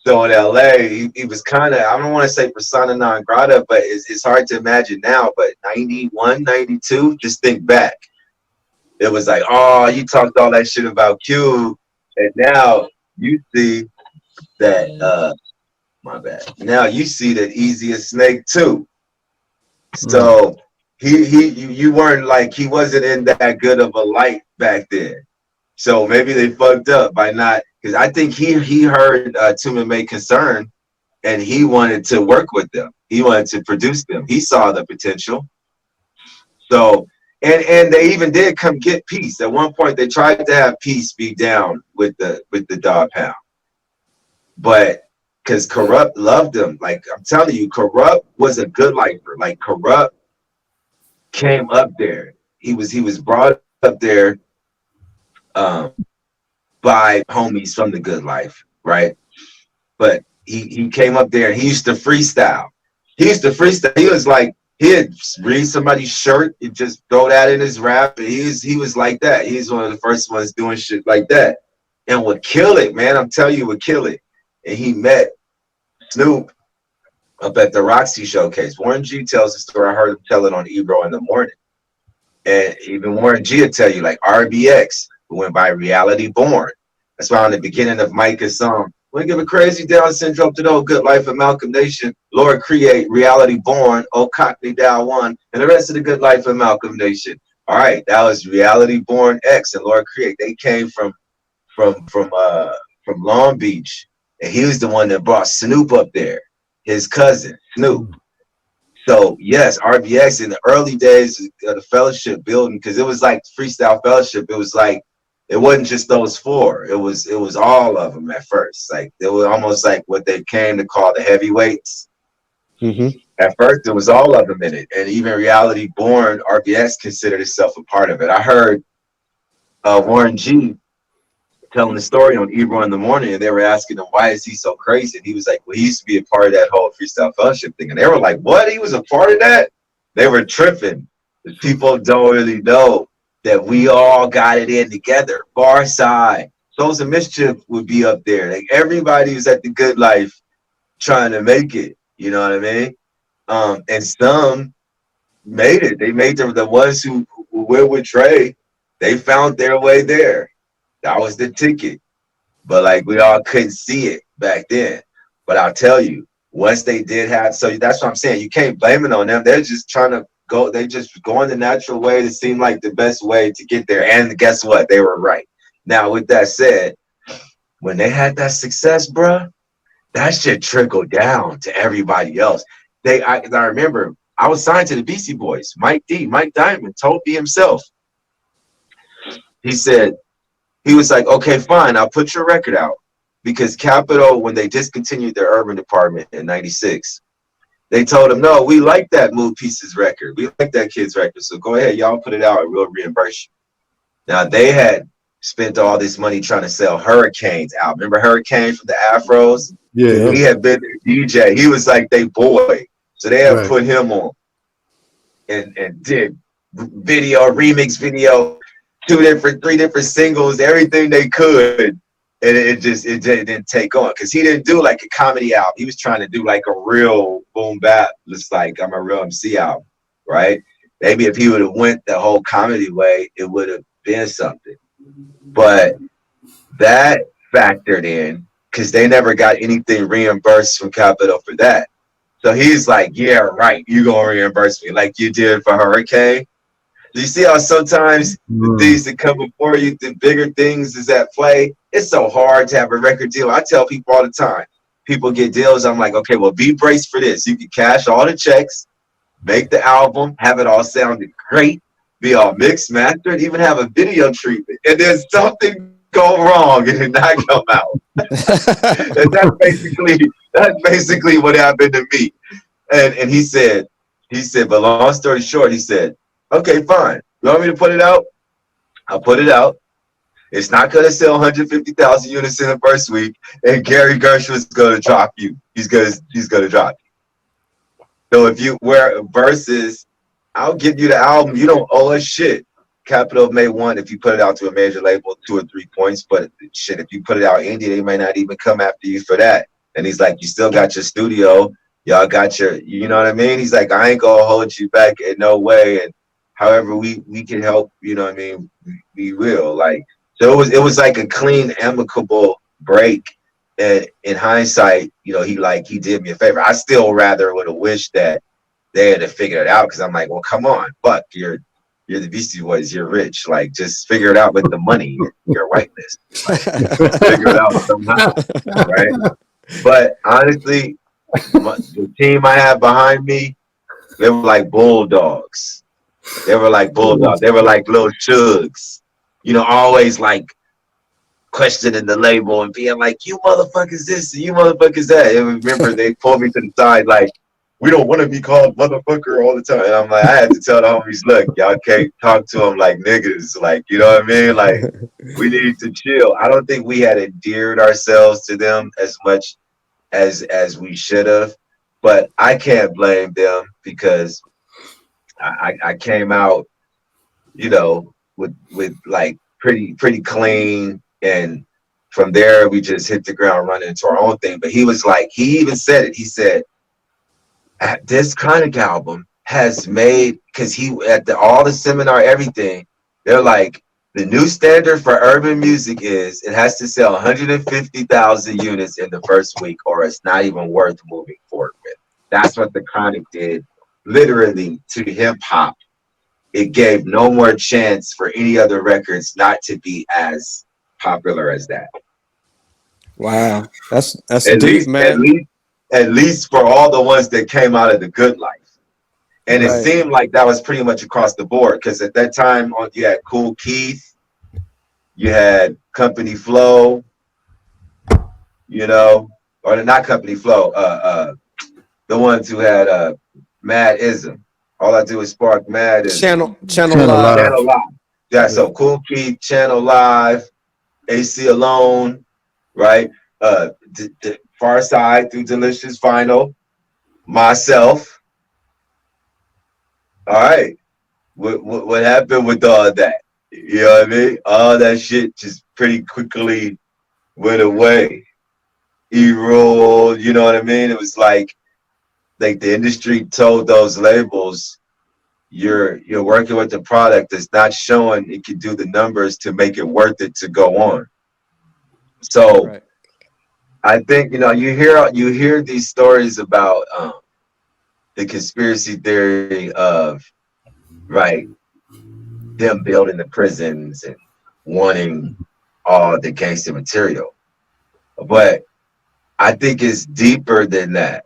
So in LA, he was kind of, I don't want to say persona non grata, but it's hard to imagine now. But 91, 92, just think back. It was like, oh, you talked all that shit about Q. And now you see that, my bad. Now you see that Easy is Snake too. So you weren't like, he wasn't in that good of a light back then. So maybe they fucked up by not, because I think he heard Tuman May Concern and he wanted to work with them. He wanted to produce them. He saw the potential. So, and they even did come get Peace. At one point they tried to have Peace be down with the Dog Pound. But because Corrupt loved him, like I'm telling you, Corrupt was a good lifer. Like Corrupt came up there. He was brought up there by homies from the Good Life, right? But he came up there and he used to freestyle. He was like, he'd read somebody's shirt and just throw that in his rap. And he was like that. He's one of the first ones doing shit like that. And would kill it, man. I'm telling you, would kill it. And he met Snoop up at the Roxy Showcase. Warren G tells the story. I heard him tell it on Ebro in the morning. And even Warren G will tell you, like RBX, who went by Reality Born. That's why on the beginning of Micah's song, we give a crazy Down syndrome to the old Good Life Amalgamation. Lord create Reality Born, oh Cockney Down one, and the rest of the Good Life Amalgamation. All right, that was Reality Born X and Lord create. They came from Long Beach, and he was the one that brought Snoop up there, his cousin Snoop. So yes, RBX in the early days of the Fellowship building, because it was like Freestyle Fellowship. It was like, it wasn't just those four. It was all of them at first. Like they were almost like what they came to call the heavyweights. Mm-hmm. At first, it was all of them in it, and even Reality Born, RBX considered itself a part of it. I heard Warren G telling the story on Ebro in the morning, and they were asking him, why is he so crazy? And he was like, well, he used to be a part of that whole Freestyle Fellowship thing. And they were like, what? He was a part of that? They were tripping. The people don't really know that we all got it in together. Far Side, Souls of Mischief would be up there. Like everybody was at the Good Life trying to make it. You know what I mean? And some made it. They made the ones who were with Dre, they found their way there. That was the ticket. But like we all couldn't see it back then. But I'll tell you, once they did have, so that's what I'm saying. You can't blame it on them. They're just trying to go, they just going the natural way to seem like the best way to get there. And guess what? They were right. Now, with that said, when they had that success, bruh, that shit trickled down to everybody else. I remember I was signed to the Beastie Boys. Mike Diamond told me himself. He said, he was like, okay, fine, I'll put your record out. Because Capitol, when they discontinued their urban department in 96, they told him, no, we like that Move Pieces record. We like that kid's record. So go ahead, y'all put it out and we'll reimburse you. Now, they had spent all this money trying to sell Hurricanes out. Remember Hurricane from the Afros? Yeah, Yep. He yeah. had been their DJ. He was like they boy. So they had Right. put him on and did video, remix video, three different singles, everything they could. And it didn't take on because he didn't do like a comedy album. He was trying to do like a real boom bap. It's like I'm a real MC album, right? Maybe if he would have went the whole comedy way, it would have been something. But that factored in because they never got anything reimbursed from Capitol for that. So he's like, yeah, right, you gonna reimburse me like you did for Hurricane. Do you see how sometimes the things Mm. that come before you, the bigger things is at play? It's so hard to have a record deal. I tell people all the time, people get deals. I'm like, okay, well, be braced for this. You can cash all the checks, make the album, have it all sounded great, be all mixed, mastered, even have a video treatment. And then something go wrong and it not come out. And that's basically what happened to me. And he said, but long story short, he said, okay, fine. You want me to put it out? I'll put it out. It's not going to sell 150,000 units in the first week, and Gary Gershwin's going to drop you. He's going to drop you. So if you were versus, I'll give you the album. You don't owe us shit. Capitol may want if you put it out to a major label 2 or 3 points, but shit, if you put it out indie, they may not even come after you for that. And he's like, you still got your studio, y'all got your, you know what I mean? He's like, I ain't gonna hold you back in no way, and however we can help, you know what I mean? We will. Like, so it was like a clean, amicable break. And in hindsight, you know, he did me a favor. I still rather would have wished that they had to figure it out because I'm like, well, come on, Buck, you're the Beastie Boys. You're rich. Like, just figure it out with the money. Your whiteness. Like, figure it out somehow, right? But honestly, the team I have behind me, they were like bulldogs. They were like bulldogs. They were like little shugs. You know, always like questioning the label and being like, "You motherfuckers this, and you motherfuckers that." And remember, they pulled me to the side like, we don't want to be called motherfucker all the time. And I'm like, I had to tell the homies, look, y'all can't talk to them like niggas. Like, you know what I mean? Like, we need to chill. I don't think we had endeared ourselves to them as much as we should have. But I can't blame them because I came out, you know, with like pretty clean, and from there we just hit the ground running into our own thing. But he was like, he even said it. He said, this Chronic album has made, because he at all the seminar, everything, they're like, the new standard for urban music is it has to sell 150,000 units in the first week, or it's not even worth moving forward with. That's what the Chronic did, literally, to hip hop. It gave no more chance for any other records not to be as popular as that. Wow, that's At deep, least, at man. least, at least for all the ones that came out of the Good Life. And it Right. seemed like that was pretty much across the board because at that time you had Cool Keith, you had Company Flow, you know, or not Company Flow, the ones who had Mad Ism. All I do is spark Mad Ism. Channel Channel Live. Live. Channel Live. Yeah, Yeah. so Cool Keith, Channel Live, AC Alone, right? Far Side through Delicious Vinyl, myself. All right. What happened with all that? You know what I mean? All that shit just pretty quickly went away. E-roll, you know what I mean? It was like the industry told those labels, you're working with the product that's not showing it can do the numbers to make it worth it to go on. So Right. I think, you know, you hear these stories about the conspiracy theory of, right, them building the prisons and wanting all the gangster material. But I think it's deeper than that.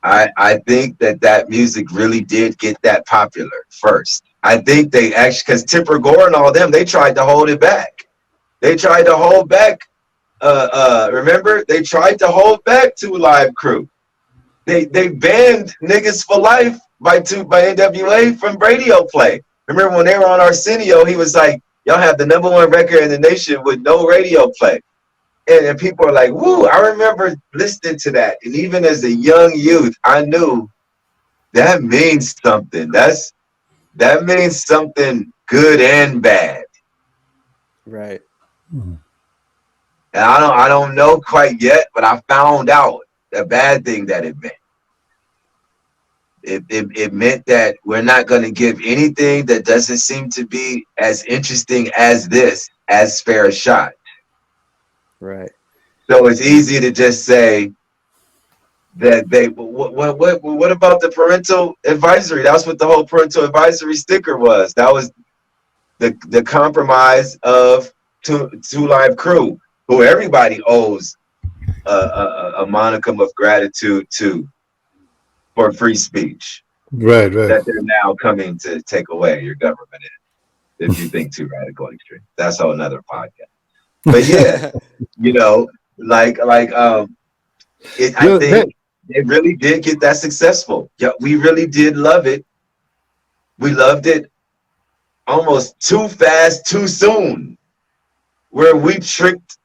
I think that music really did get that popular first. I think they actually, because Tipper Gore and all them, they tried to hold it back. They tried to hold back. Remember, they tried to hold back Two Live Crew. They banned Niggas for Life by NWA from radio play. Remember when they were on Arsenio, he was like, y'all have the #1 record in the nation with no radio play. and people are like, "Woo!" I remember listening to that, and even as a young youth, I knew that means something. That means something good and bad. Right. And I don't know quite yet, but I found out the bad thing that it meant. It meant that we're not going to give anything that doesn't seem to be as interesting as this as fair a shot. Right. So it's easy to just say that they. What about the parental advisory? That's what the whole parental advisory sticker was. That was the compromise of Two Live Crew, who everybody owes a monicum of gratitude to for free speech Right, right. that they're now coming to take away your government if you think too radical and extreme. That's a whole another podcast. But yeah, you know, I You know, think it really did get that successful. Yeah, we really did love it. We loved it almost too fast, too soon, where we tricked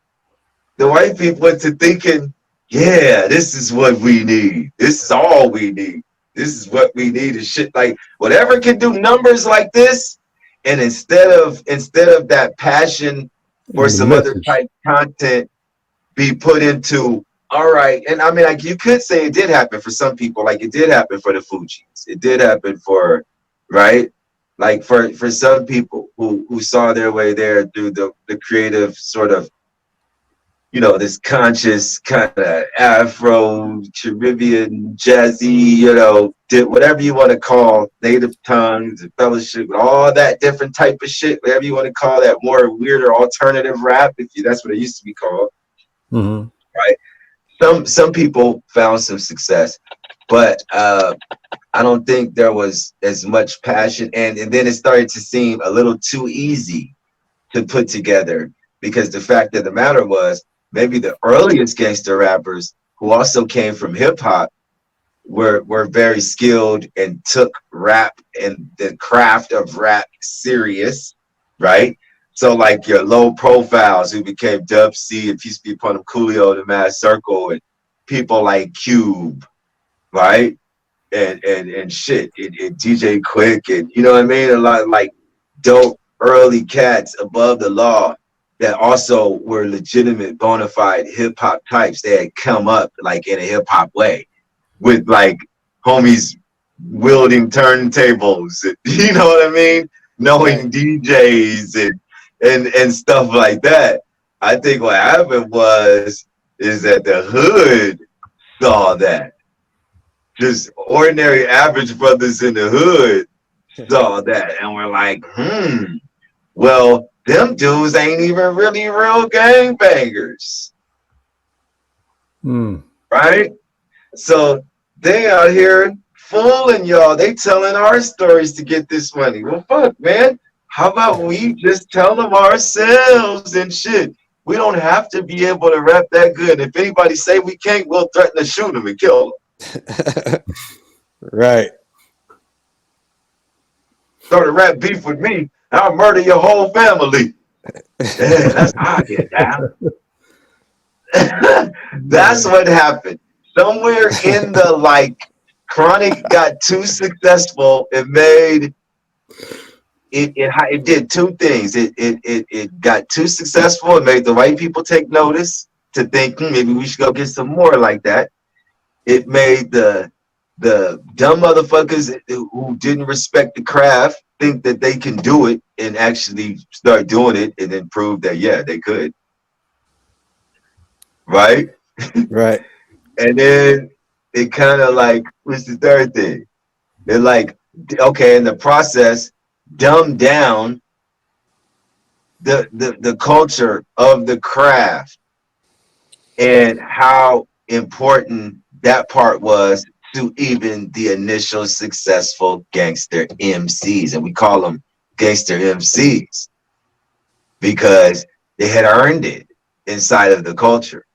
the white people into thinking, yeah, this is what we need. This is all we need. This is what we need is shit like whatever can do numbers like this. And instead of that passion for the some other message. type content be put into all right. And I mean, like you could say it did happen for some people, like it did happen for the Fugees. It did happen for right. Like for some people who saw their way there through the creative sort of this conscious kind of Afro Caribbean jazzy, did whatever you want to call native tongues and fellowship, all that different type of shit, whatever you want to call that more weirder alternative rap, that's what it used to be called, Mm-hmm. right? Some people found some success, but I don't think there was as much passion, and then it started to seem a little too easy to put together because the fact of the matter was maybe the earliest gangster rappers who also came from hip hop were very skilled and took rap and the craft of rap serious, right? So like your low profiles who became Dub C and Peace Be Upon Them, Coolio, the Mad Circle, and people like Cube, right? And shit, and DJ Quick, and you know what I mean? A lot of like dope early cats above the law that also were legitimate bona fide hip hop types. They had come up like in a hip hop way with like homies wielding turntables, and, you know what I mean? Right. Knowing DJs and stuff like that. I think what happened is that the hood saw that. Just ordinary average brothers in the hood saw that and we're like, well, them dudes ain't even really real gangbangers, Mm. right? So they out here fooling y'all. They telling our stories to get this money. Well, fuck, man. How about we just tell them ourselves and shit? We don't have to be able to rap that good. If anybody say we can't, we'll threaten to shoot them and kill them. Right. Start a rap beef with me, I'll murder your whole family. Yeah, that's how I get down. That's what happened. Somewhere in the Chronic got too successful. It made it did two things. It got too successful. It made the white people take notice to think maybe we should go get some more like that. It made the dumb motherfuckers who didn't respect the craft think that they can do it and actually start doing it and then prove that yeah they could, right? Right. And then it kind of like what's the third thing? It like okay in the process dumbed down the culture of the craft and how important that part was to even the initial successful gangster MCs. And we call them gangster MCs because they had earned it inside of the culture.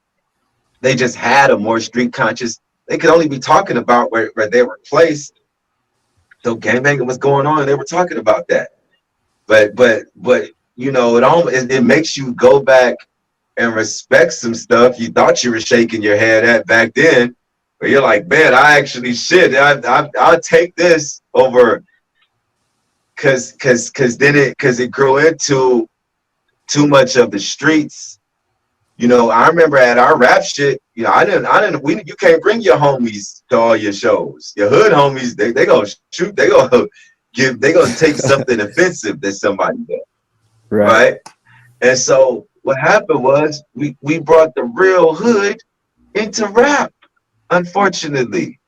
They just had a more street conscious, they could only be talking about where they were placed. So gangbanging was going on and they were talking about that. But it makes you go back and respect some stuff you thought you were shaking your head at back then. But you're like, man, I actually shit. I'll take this over, cause it grew into too much of the streets. I remember at our rap shit, you can't bring your homies to all your shows. Your hood homies, they gonna shoot, they gonna take something offensive that somebody does, Right. right? And so what happened was we brought the real hood into rap, unfortunately.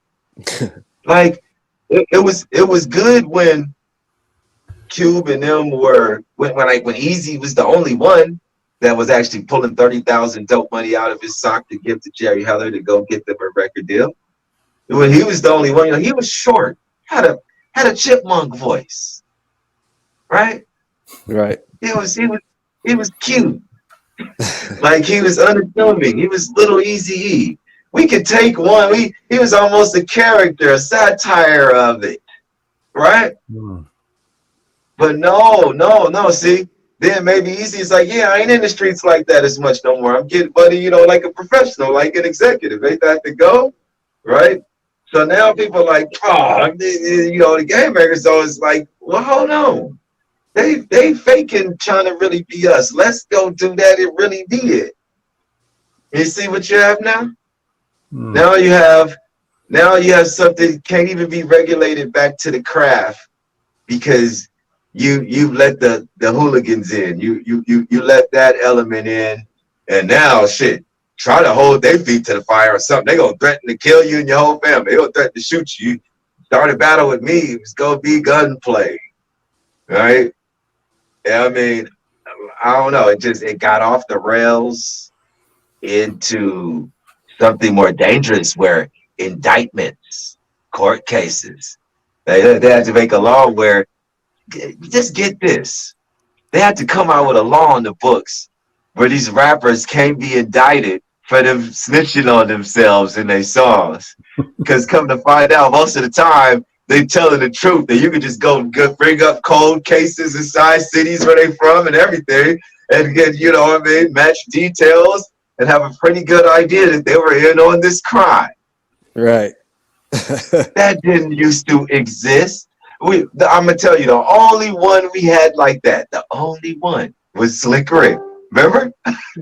Like it was good when Cube and them were when Easy was the only one that was actually pulling 30,000 dope money out of his sock to give to Jerry Heller to go get them a record deal. When he was the only one, he was short, had a chipmunk voice, right? Right. He was cute, like he was unassuming. He was little Easy. We could take one. He was almost a character, a satire of it, right? Mm. But no. See, then maybe Easy is like, yeah, I ain't in the streets like that as much no more. I'm getting buddy, like a professional, like an executive. Ain't that the go? Right? So now people are like, oh, the game makers. So it's like, well, hold on. They faking trying to really be us. Let's go do that and really be it. You see what you have now? Mm. Now you have something can't even be regulated back to the craft because you let the hooligans in. You let that element in, and now shit. Try to hold their feet to the fire or something. They gonna threaten to kill you and your whole family. They gonna threaten to shoot you. Start a battle with me. It's gonna be gunplay, right? Yeah, I mean, I don't know. It got off the rails into something more dangerous, where indictments, court cases, they had to make a law where just get this. They had to come out with a law in the books where these rappers can't be indicted for them snitching on themselves in their songs. Because come to find out, most of the time, they telling the truth that you could just go bring up cold cases inside cities where they from and everything and get, match details and have a pretty good idea that they were in on this crime. Right. That didn't used to exist. I'm gonna tell you, the only one we had like that, the only one was Slick Rick. Remember?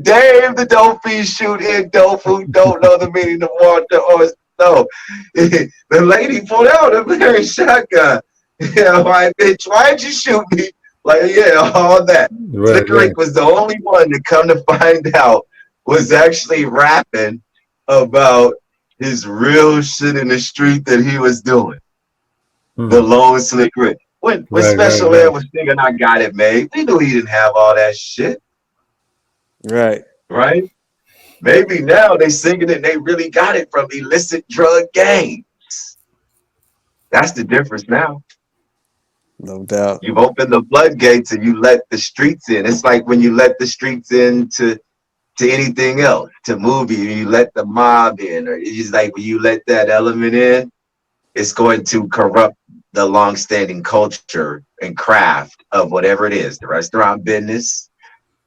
Dave the dope fiend shoot in dope who don't know the meaning of water or snow. The lady pulled out a very shotgun. Why, bitch, why'd you shoot me? Like, yeah, all that. Right, Slick Rick was the only one to come to find out was actually rapping about his real shit in the street that he was doing. Mm. The lone Slick Rick. When Special Ed was singing I Got It Made, we knew he didn't have all that shit. Right. Right? Maybe now they singing it and they really got it from illicit drug gangs. That's the difference now. No doubt. You've opened the floodgates and you let the streets in. It's like when you let the streets in to anything else, to movie, you let the mob in, or it's like when you let that element in, it's going to corrupt the long-standing culture and craft of whatever it is, the restaurant business,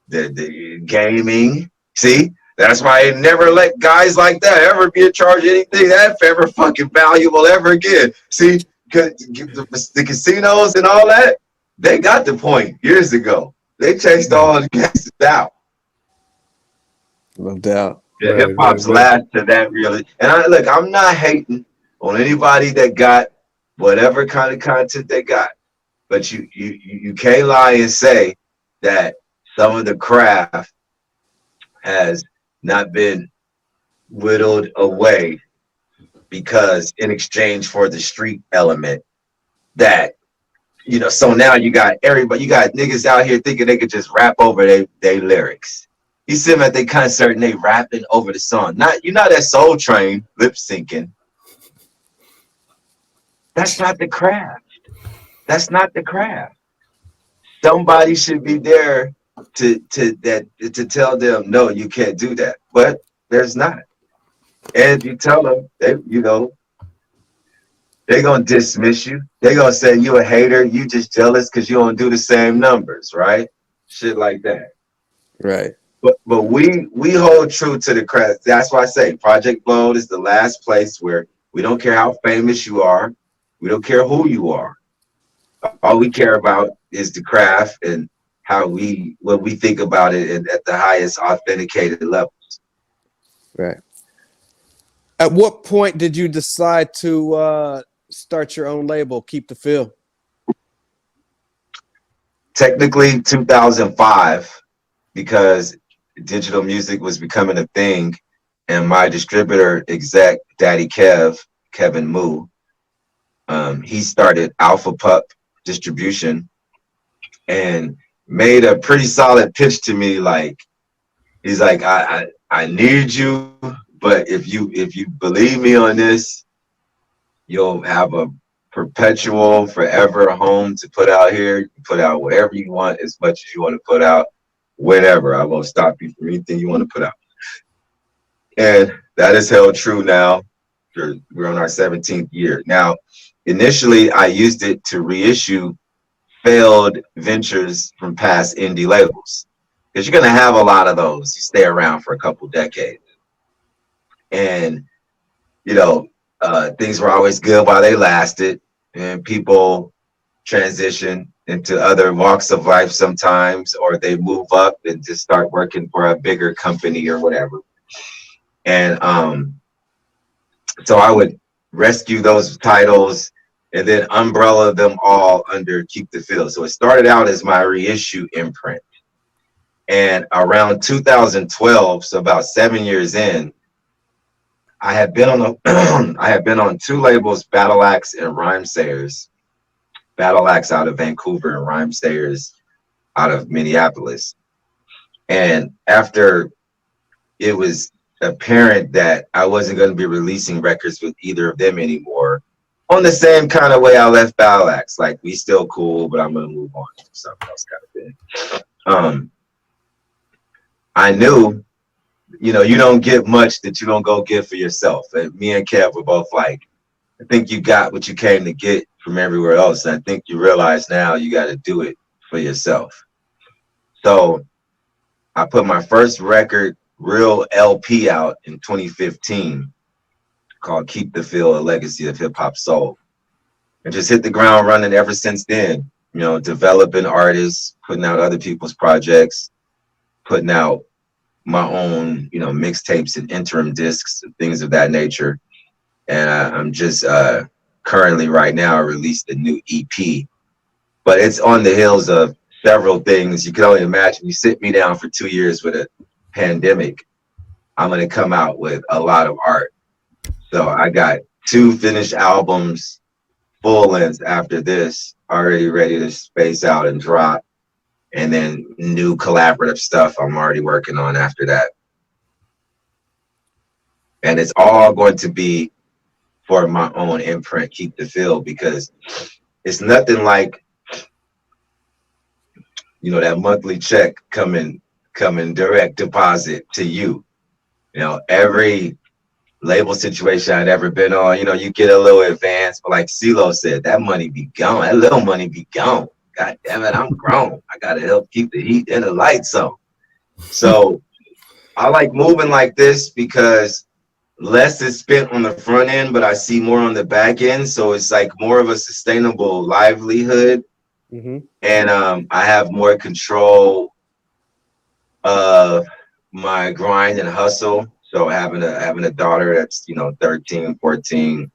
the gaming. See, that's why I never let guys like that ever be in charge of anything that's ever fucking valuable ever again. See, the casinos and all that, they got the point years ago. They chased all the gangsters out. No doubt. Yeah, hip hop's last to that really. And I'm not hating on anybody that got whatever kind of content they got, but you can't lie and say that some of the craft has not been whittled away because in exchange for the street element that so now you got niggas out here thinking they could just rap over they lyrics. You see them at their concert and they rapping over the song. You're not that Soul Train lip syncing. That's not the craft. That's not the craft. Somebody should be there to tell them, no, you can't do that. But there's not. And if you tell them, they're gonna dismiss you. They're gonna say you a hater, you just jealous because you don't do the same numbers, right? Shit like that. Right. but we hold true to the craft. That's why I say Project Blowed is the last place where we don't care how famous you are, we don't care who you are. All we care about is the craft and how we what we think about it at the highest authenticated level. Right. At what point did you decide to start your own label, Keep the Feel? Technically 2005, because digital music was becoming a thing, and my distributor exec, Daddy Kevin Moo, he started Alpha Pup Distribution and made a pretty solid pitch to me. Like he's like, I need you, but if you believe me on this, you'll have a perpetual, forever home to put out here. You can put out whatever you want, as much as you want to put out, whenever. I won't stop you from anything you want to put out. And that is held true now. We're on our 17th year. Now, initially, I used it to reissue failed ventures from past indie labels. Because you're going to have a lot of those. You stay around for a couple decades. And, you know, things were always good while they lasted. And people transition into other walks of life sometimes, or they move up and just start working for a bigger company or whatever. And so I would rescue those titles and then umbrella them all under Keep the Feel. So it started out as my reissue imprint. And around 2012, so about 7 years in, I had been on I had been on two labels, Battle Axe and Rhymesayers. Battle Axe out of Vancouver and Rhymesayers out of Minneapolis. And after it was apparent that I wasn't going to be releasing records with either of them anymore, on the same kind of way I left Battle Axe, like we still cool, but I'm going to move on to something else kind of thing. I knew, you know, you don't get much that you don't go get for yourself. And me and Kev were both like, I think you got what you came to get from everywhere else. And I think you realize now you got to do it for yourself. So I put my first record, real LP, out in 2015 called Keep the Feel, a Legacy of Hip Hop Soul. And just hit the ground running ever since then, you know, developing artists, putting out other people's projects, putting out my own, you know, mixtapes and interim discs and things of that nature. And I'm just currently right now released a new EP, but it's on the heels of several things. You can only imagine, you sit me down for 2 years with a pandemic, I'm going to come out with a lot of art. So I got 2 finished albums, full length after this, already ready to space out and drop. And then new collaborative stuff I'm already working on after that. And it's all going to be for my own imprint, Keep the Feel, because it's nothing like, you know, that monthly check coming direct deposit to you. You know, every label situation I'd ever been on, you know, you get a little advance, but like CeeLo said, that money be gone. That little money be gone. God damn it, I'm grown. I gotta help keep the heat and the lights on. So I like moving like this because less is spent on the front end, but I see more on the back end. So it's like more of a sustainable livelihood. Mm-hmm. And I have more control of my grind and hustle. So having a daughter that's, you know, 13, 14,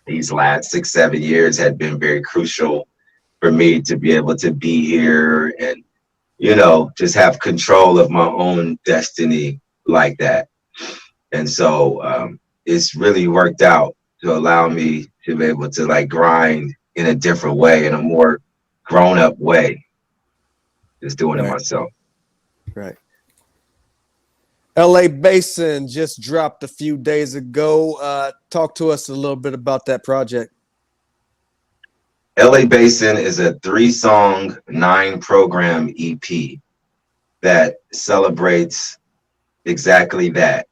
these last 6, 7 years had been very crucial for me to be able to be here and, you know, just have control of my own destiny like that. And so it's really worked out to allow me to be able to like grind in a different way, in a more grown up way, just doing it myself. Right. LA Basin just dropped a few days ago. Talk to us a little bit about that project. LA Basin is a 3-song, 9-program EP that celebrates exactly that.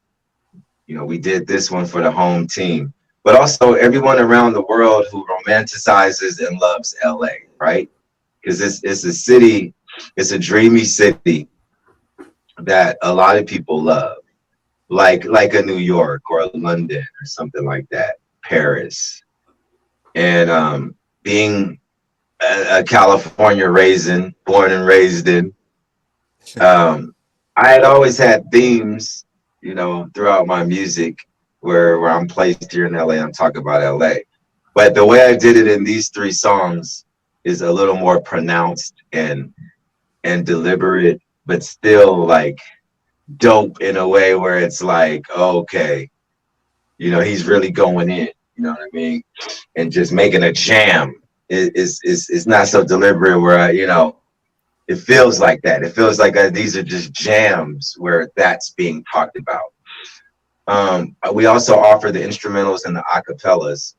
You know, we did this one for the home team, but also everyone around the world who romanticizes and loves LA, right? Because it's a city, it's a dreamy city that a lot of people love, like a New York or a London or something like that, Paris. And being a California raisin, born and raised in, um, I had always had themes, throughout my music where I'm placed here in LA. I'm talking about LA. But the way I did it in these three songs is a little more pronounced and deliberate, but still like dope in a way where it's like, okay, he's really going in, you know what I mean? And just making a jam is not so deliberate where it feels like that. It feels like these are just jams where that's being talked about. We also offer the instrumentals and the acapellas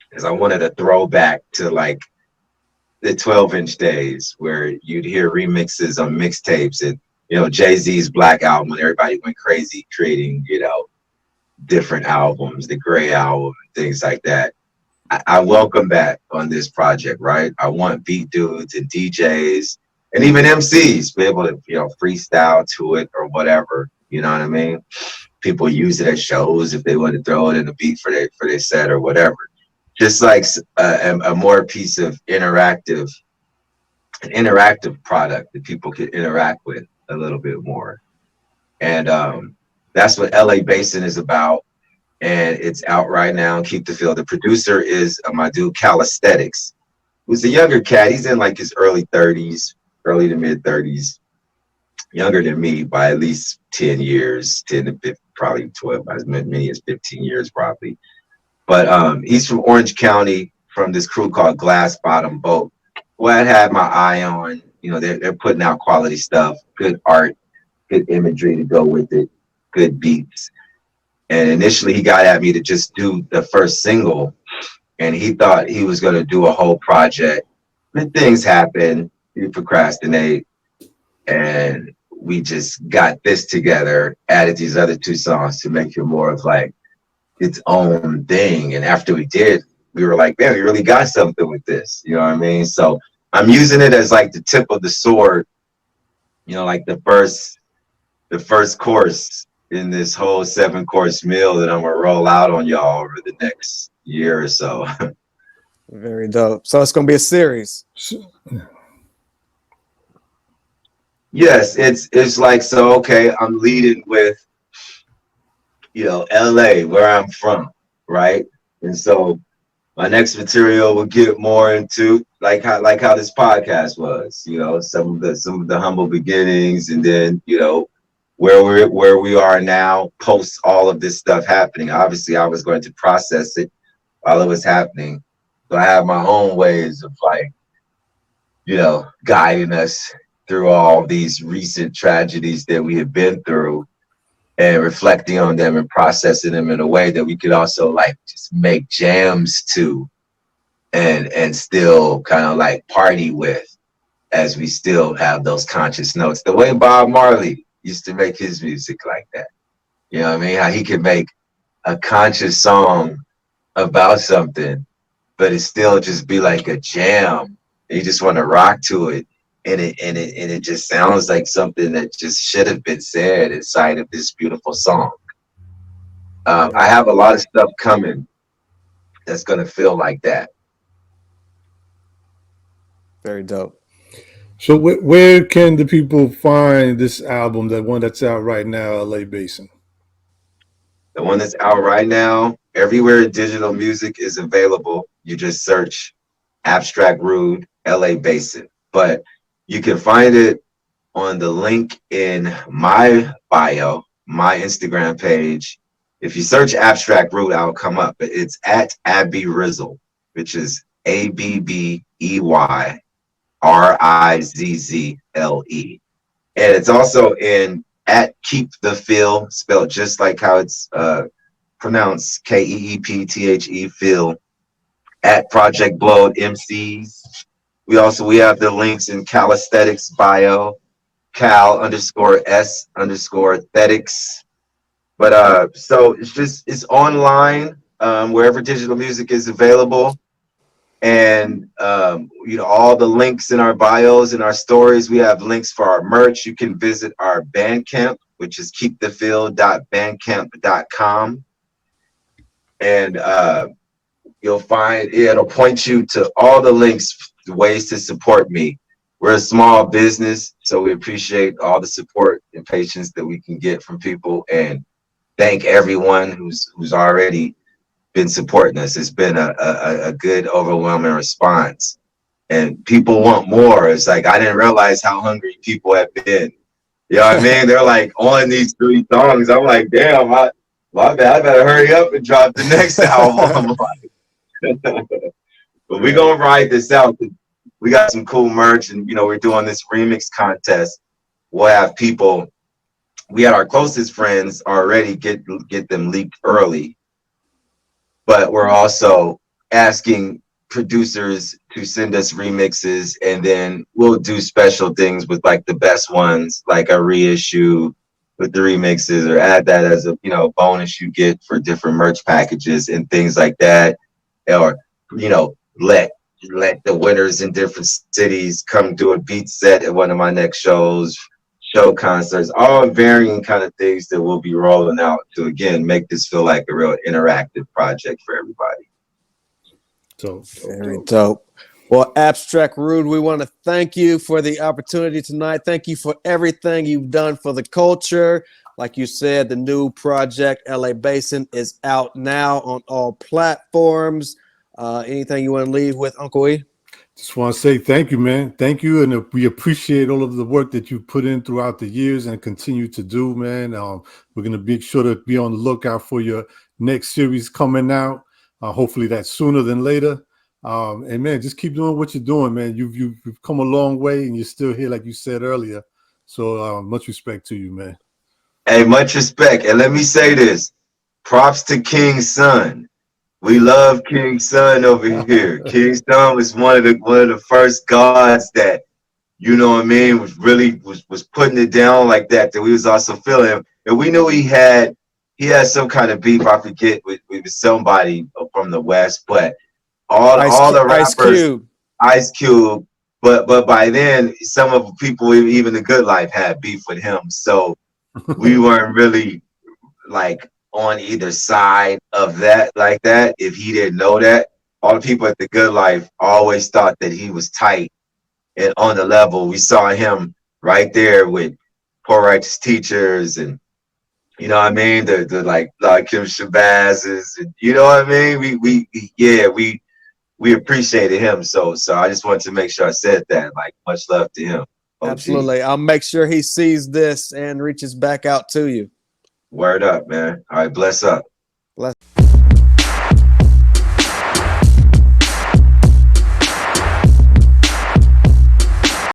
because I wanted a throwback to like the 12-inch days where you'd hear remixes on mixtapes and Jay-Z's Black Album when everybody went crazy creating different albums, the Gray Album, things like that. I welcome that on this project, right? I want beat dudes and DJs and even MCs be able to freestyle to it or whatever. You know what I mean? People use it at shows if they want to throw it in a beat for their set or whatever. Just like a more piece of an interactive product that people can interact with a little bit more. And that's what LA Basin is about. And it's out right now. Keep the Feel. The producer is my dude Calisthenics, who's a younger cat. He's in like his early 30s, early to mid 30s, younger than me by at least 10 years, 10 to 15, probably 12, as many as 15 years probably. But he's from Orange County, from this crew called Glass Bottom Boat. Well, I had my eye on, they're putting out quality stuff, good art, good imagery to go with it, good beats. And initially he got at me to just do the first single, and he thought he was going to do a whole project. But things happen, you procrastinate, and we just got this together, added these other two songs to make it more of like its own thing. And after we did, we were like, man, we really got something with this. You know what I mean? So I'm using it as like the tip of the sword, like the first course in this whole 7-course meal that I'm gonna roll out on y'all over the next year or so. Very dope. So it's gonna be a series. Yes, it's like, so okay, I'm leading with LA, where I'm from, right? And so my next material will get more into like how this podcast was, some of the humble beginnings, and then where we are now post all of this stuff happening. Obviously, I was going to process it while it was happening, so I have my own ways of like guiding us through all these recent tragedies that we have been through, and reflecting on them and processing them in a way that we could also like just make jams to and still kind of like party with, as we still have those conscious notes, the way Bob Marley used to make his music like that. You know what I mean? How he could make a conscious song about something, but it still just be like a jam. You just want to rock to it. And it just sounds like something that just should have been said inside of this beautiful song. I have a lot of stuff coming that's gonna feel like that. Very dope. So where can the people find this album, the one that's out right now, LA Basin? The one that's out right now, everywhere digital music is available. You just search Abstract Rude, LA Basin. But you can find it on the link in my bio, my Instagram page. If you search Abstract Rude, I'll come up. But it's at Abby Rizzle, which is ABBEYRIZZLE. And it's also in at Keep the Feel, spelled just like how it's pronounced, KEEPTHE Feel, at Project Blowed MCs. We have the links in Calisthenics bio, Cal_S_thetics. But so it's online, wherever digital music is available. And all the links in our bios and our stories. We have links for our merch. You can visit our Bandcamp, which is keepthefield.bandcamp.com, and you'll find it'll point you to all the links, ways to support me. We're a small business, so we appreciate all the support and patience that we can get from people, and thank everyone who's already been supporting us. It's been a good, overwhelming response, and people want more. It's like I didn't realize how hungry people have been. You know what I mean? They're like on these 3 songs. I'm like, damn, my bad. I better hurry up and drop the next album. But we're gonna ride this out. We got some cool merch, and we're doing this remix contest. We'll have people. We had our closest friends already get them leaked early, but we're also asking producers to send us remixes, and then we'll do special things with like the best ones, like a reissue with the remixes, or add that as a bonus you get for different merch packages and things like that, or let the winners in different cities come do a beat set at one of my next shows, show concerts, all varying kind of things that we'll be rolling out to, again, make this feel like a real interactive project for everybody. Very dope. Well, Abstract Rude, we want to thank you for the opportunity tonight. Thank you for everything you've done for the culture. Like you said, the new project, LA Basin, is out now on all platforms. Anything you want to leave with, Uncle E? Just want to say thank you, man. Thank you. And we appreciate all of the work that you put in throughout the years and continue to do, man. We're going to be sure to be on the lookout for your next series coming out. Hopefully that's sooner than later. And man, just keep doing what you're doing, man. You've come a long way, and you're still here, like you said earlier. So much respect to you, man. Hey, much respect. And let me say this. Props to King's son. We love King's son over here. King's son was one of the first gods that, what I mean, was really was putting it down like that we was also feeling him. And we knew he had some kind of beef, I forget, with somebody from the West, but all the rappers, Ice Cube, but by then some of the people, even the Good Life, had beef with him. So we weren't really like on either side of that like that. If he didn't know that, all the people at the Good Life always thought that he was tight and on the level. We saw him right there with Poor Righteous Teachers, and what I mean, the like Kim Shabazz, and what I mean. We appreciated him. So I just wanted to make sure I said that. Like, much love to him. OG. Absolutely. I'll make sure he sees this and reaches back out to you. Word up, man. All right, bless up. Bless.